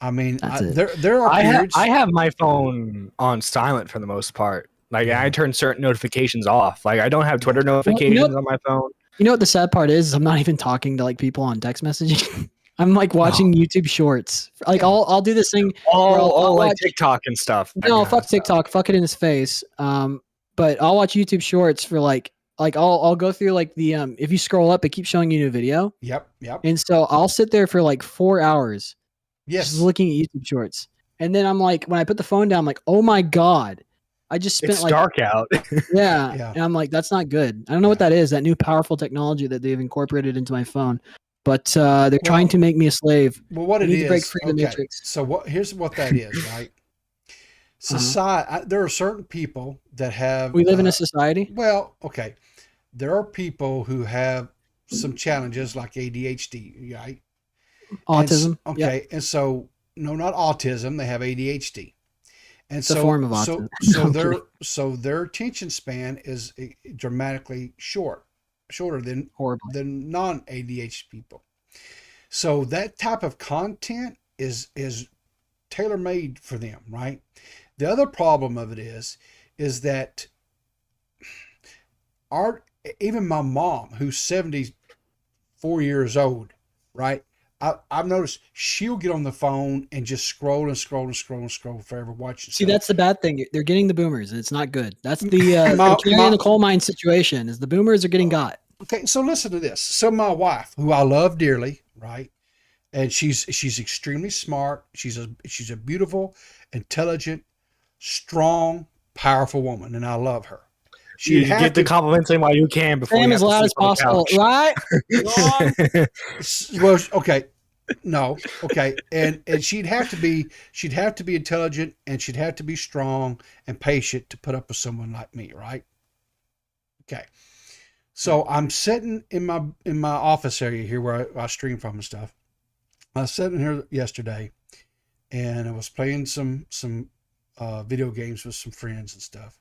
There are periods. I have my phone on silent for the most part. Like I turn certain notifications off. Like I don't have Twitter notifications on my phone. You know what the sad part is? I'm not even talking to people on text messaging. I'm watching YouTube Shorts. I'll do this thing. I'll like TikTok and stuff. No, fuck TikTok. Fuck it in his face. But I'll watch YouTube Shorts for I'll go through the if you scroll up, it keeps showing you a new video. Yep. And so I'll sit there for 4 hours. Yes. Just looking at YouTube Shorts, and then I'm when I put the phone down, I'm like, oh my god, I just spent it's dark out. yeah, and I'm like, that's not good. I don't know what that is. That new powerful technology that they've incorporated into my phone. But they're trying to make me a slave. Well, what it is, to break free of the matrix. So here's what that is, right? Society. There are certain people that have. We live in a society. Well, okay. There are people who have some challenges like ADHD, right? Autism. And so no, not autism. They have ADHD, and it's a form of autism. So their attention span is dramatically shorter than non-ADHD people. So that type of content is tailor-made for them, right? The other problem of it is that even my mom, who's 74 years old, right? I've noticed she'll get on the phone and just scroll forever watching. See, that's the bad thing. They're getting the boomers, and it's not good. That's the in the coal mine situation. Is the boomers are getting got. Okay, so listen to this. So my wife, who I love dearly, right, and she's extremely smart. She's a beautiful, intelligent, strong, powerwell woman, and I love her. You get the compliments in while you can before you as loud as possible, right? Well, okay, no, okay, and she'd have to be intelligent, and she'd have to be strong and patient to put up with someone like me, right? Okay, so I'm sitting in my office area here where I stream from and stuff. I was sitting here yesterday, and I was playing some video games with some friends and stuff.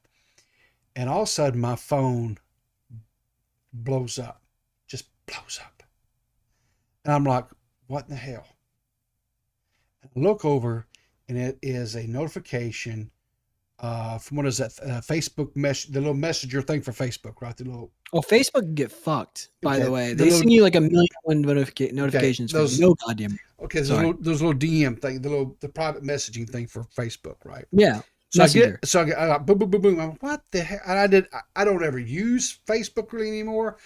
And all of a sudden, my phone blows up, just blows up. And I'm like, what in the hell? And I look over, and it is a notification from what is that Facebook the little messenger thing for Facebook, right? The little Oh, Facebook can get fucked. By Okay, the way, the they little- send you like a million one notifications for those- no goddamn. okay, Sorry. those little DM thing, the private messaging thing for Facebook, right? Yeah, So Messenger. I got boom, boom, boom, boom. I'm like, what the heck? And I don't ever use Facebook really anymore.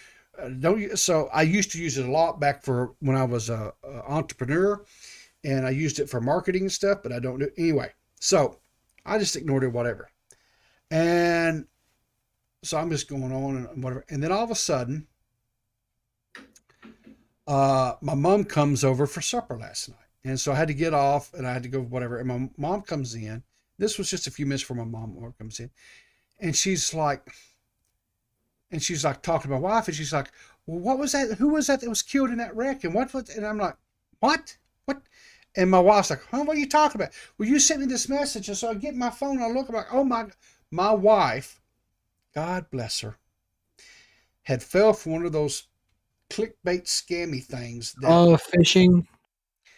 So I used to use it a lot back for when I was a entrepreneur, and I used it for marketing and stuff, but I don't do anyway. So I just ignored it, whatever. And so I'm just going on and whatever. And then all of a sudden, my mom comes over for supper last night. And so I had to get off and I had to go whatever. And my mom comes in. This was just a few minutes before my mom comes in. And she's like talking to my wife. And she's like, well, what was that? Who was that was killed in that wreck? And what? And I'm like, what? What? And my wife's like, huh, what are you talking about? Well, you sent me this message. And so I get my phone and I look, I'm like, oh my wife, God bless her, had fell for one of those clickbait scammy things. Phishing.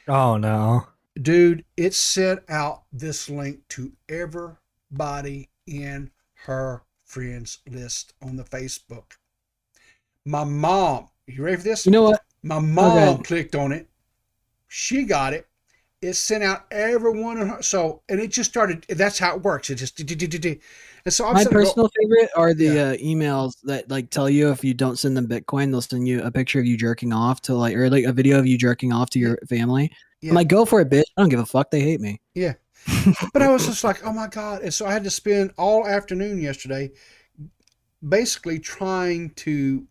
Oh no. Dude, it sent out this link to everybody in her friends list on the Facebook. My mom, you ready for this? You know what? My mom clicked on it. She got it. It sent out everyone in her. So, and it just started. That's how it works. It just and so My personal favorite are the emails that like tell you if you don't send them Bitcoin, they'll send you a picture of you jerking off to like, or like a video of you jerking off to your family. Yeah. I'm like, go for it, bitch. I don't give a fuck. They hate me. Yeah. But I was just like, oh my God. And so I had to spend all afternoon yesterday basically trying to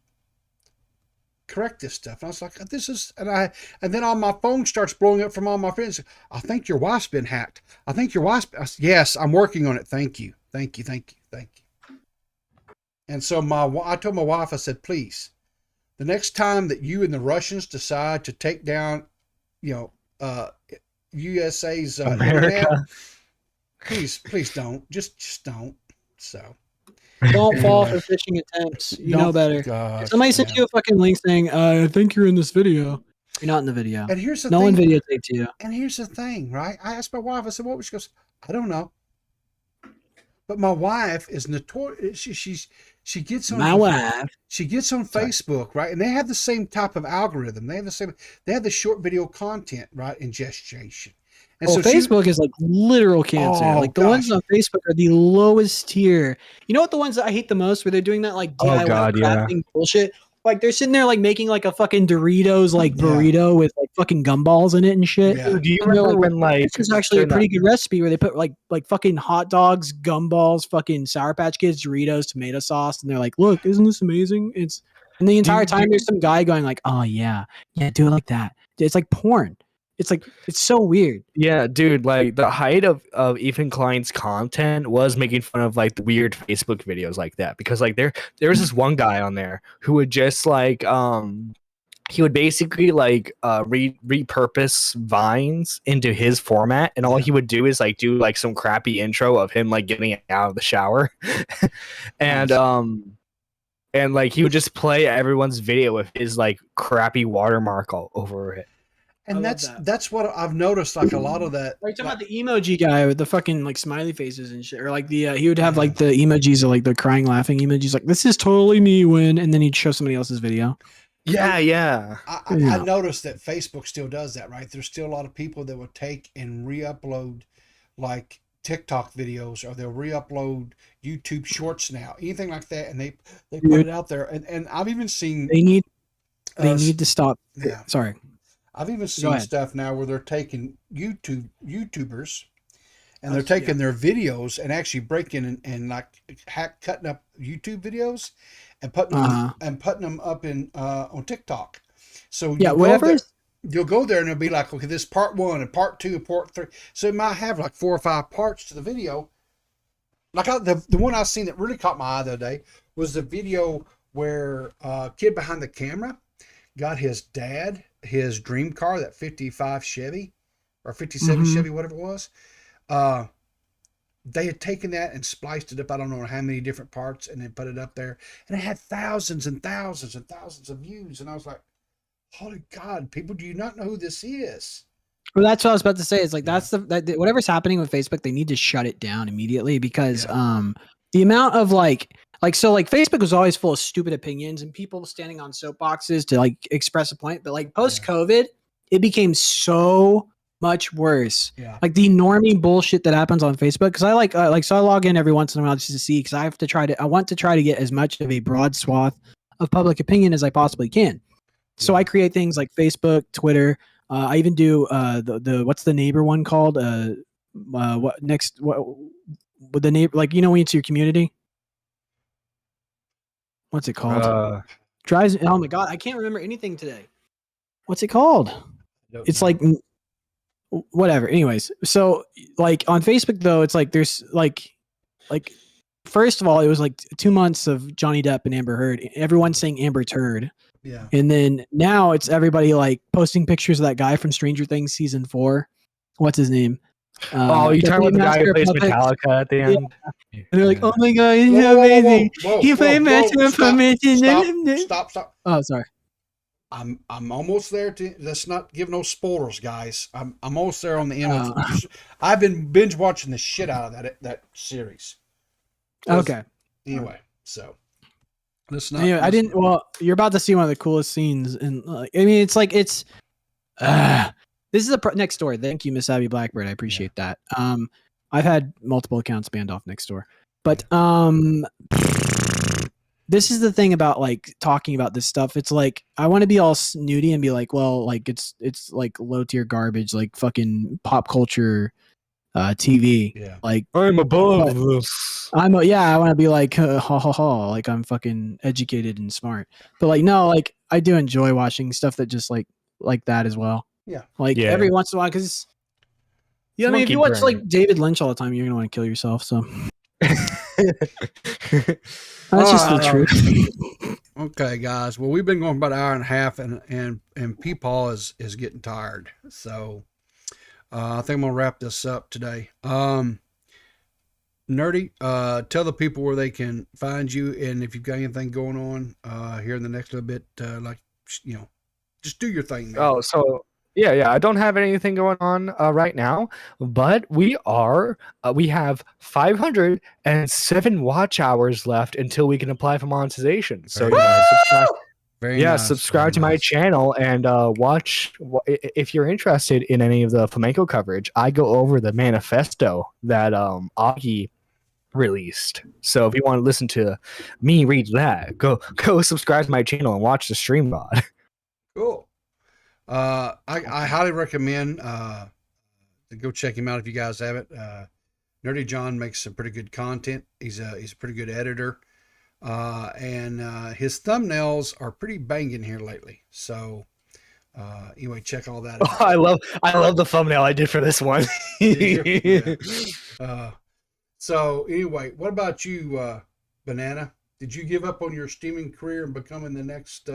correct this stuff. And I was like, this is, and then on my phone starts blowing up from all my friends. I think your wife's been hacked. I think your wife's, yes, I'm working on it. Thank you. Thank you. Thank you. Thank you. And so I told my wife, I said, please, the next time that you and the Russians decide to take down, USA's America, internet, please don't. Just don't. So. Don't fall for phishing attempts. You know better. Gosh, somebody sent you a fucking link saying, I think you're in this video. You're not in the video. And here's the no thing. one videotaped you. And here's the thing, right? I asked my wife, I said, what was she goes, I don't know. But my wife is notorious. She gets on She gets on Facebook, right? And they have the same type of algorithm. They have the short video content, right? Ingestion. And so Facebook is like literal cancer. Like the ones on Facebook are the lowest tier. You know what the ones that I hate the most where they're doing that like DIY crafting bullshit? Like they're sitting there like making like a fucking Doritos like burrito with like fucking gumballs in it and shit. Yeah. Do you remember when like this is actually a pretty good recipe where they put like fucking hot dogs, gumballs, fucking Sour Patch Kids, Doritos, tomato sauce, and they're like, look, isn't this amazing? And the entire time there's some guy going like, oh yeah, do it like that. It's like porn. It's like, it's so weird. Yeah, dude, like the height of Ethan Klein's content was making fun of like the weird Facebook videos like that, because like there was this one guy on there who would just like he would basically like repurpose vines into his format, and all he would do is like do like some crappy intro of him like getting out of the shower and like he would just play everyone's video with his like crappy watermark all over it. And that's what I've noticed, like a lot of that. Are you talking about the emoji guy with the fucking like smiley faces and shit? Or like the he would have like the emojis of like the crying laughing emojis, like this is totally me when, and then he'd show somebody else's video. Yeah. I noticed that Facebook still does that, right? There's still a lot of people that will take and re-upload like TikTok videos, or they'll re-upload YouTube shorts now, anything like that, and they put it out there. And I've even seen they need to stop. Yeah. Sorry. I've even seen stuff now where they're taking YouTubers and they're taking their videos and actually breaking and like cutting up YouTube videos and putting them up in on TikTok. So you'll go there and it'll be like, okay, this part 1 and part 2 and part 3. So it might have like 4 or 5 parts to the video. Like the one I seen that really caught my eye the other day was the video where kid behind the camera got his dad his dream car, that 55 Chevy or 57 Chevy, whatever it was. They had taken that and spliced it up, I don't know how many different parts, and then put it up there, and it had thousands and thousands and thousands of views. And I was like, holy God, people, do you not know who this is? Well, that's what I was about to say. It's like whatever's happening with Facebook, they need to shut it down immediately because the amount of like Facebook was always full of stupid opinions and people standing on soapboxes to like express a point, but like post COVID, it became so much worse. Yeah. Like the normie bullshit that happens on Facebook. Because I log in every once in a while just to see because I want to try to get as much of a broad swath of public opinion as I possibly can. So I create things like Facebook, Twitter. I even do the what's the neighbor one called? What with the neighbor, like when it's your community. What's it called? Drives. Oh my god, I can't remember anything today. What's it called? It's like whatever. Anyways, so like on Facebook though, it's like there's like first of all, it was like 2 months of Johnny Depp and Amber Heard. Everyone's saying Amber Turd. Yeah. And then now it's everybody like posting pictures of that guy from Stranger Things season 4. What's his name? You talking about the guy who plays Puppets. Metallica at the end? Yeah. And they're like, oh my god, he's Whoa, amazing. He played whoa, Master of Formation. Stop. Oh, sorry. I'm almost there. Let's not give no spoilers, guys. I'm almost there on the end. I've been binge watching the shit out of that series. Okay. Anyway, so let's not. Anyway, I didn't. Well, you're about to see one of the coolest scenes, and I mean, it's like it's. This is the next door. Thank you, Miss Abby Blackbird. I appreciate that. I've had multiple accounts banned off next door, but this is the thing about like talking about this stuff. It's like I want to be all snooty and be like, well, like it's like low tier garbage, like fucking pop culture TV. Yeah. Like I'm above this. I want to be like ha ha ha, like I'm fucking educated and smart. But like no, like I do enjoy watching stuff that just like that as well. Yeah. Like every once in a while, because I mean, if you watch like David Lynch all the time, you're gonna want to kill yourself. So that's just the truth. Okay, guys. Well, we've been going about an hour and a half, and Peepaw is getting tired. So I think I'm gonna wrap this up today. Nerdy, tell the people where they can find you, and if you've got anything going on here in the next little bit, just do your thing, man. Oh, so yeah, I don't have anything going on right now, but we have 507 watch hours left until we can apply for monetization. So subscribe to my channel and watch. If you're interested in any of the flamenco coverage, I go over the manifesto that Augie released. So if you want to listen to me read that, go subscribe to my channel and watch the stream mod. Cool. I highly recommend to go check him out if you guys haven't. Nerdy John makes some pretty good content. He's a pretty good editor, and his thumbnails are pretty banging here lately. So anyway, check all that out. Oh, I love the thumbnail I did for this one. So anyway, what about you, Banana? Did you give up on your streaming career and becoming the next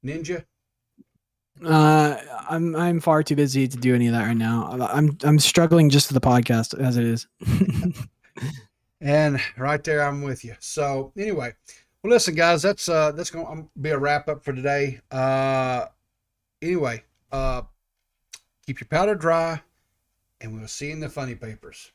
ninja? I'm far too busy to do any of that right now. I'm struggling just for the podcast as it is. And right there, I'm with you. So anyway, well, listen, guys, that's going to be a wrap up for today. Anyway, keep your powder dry, and we'll see you in the funny papers.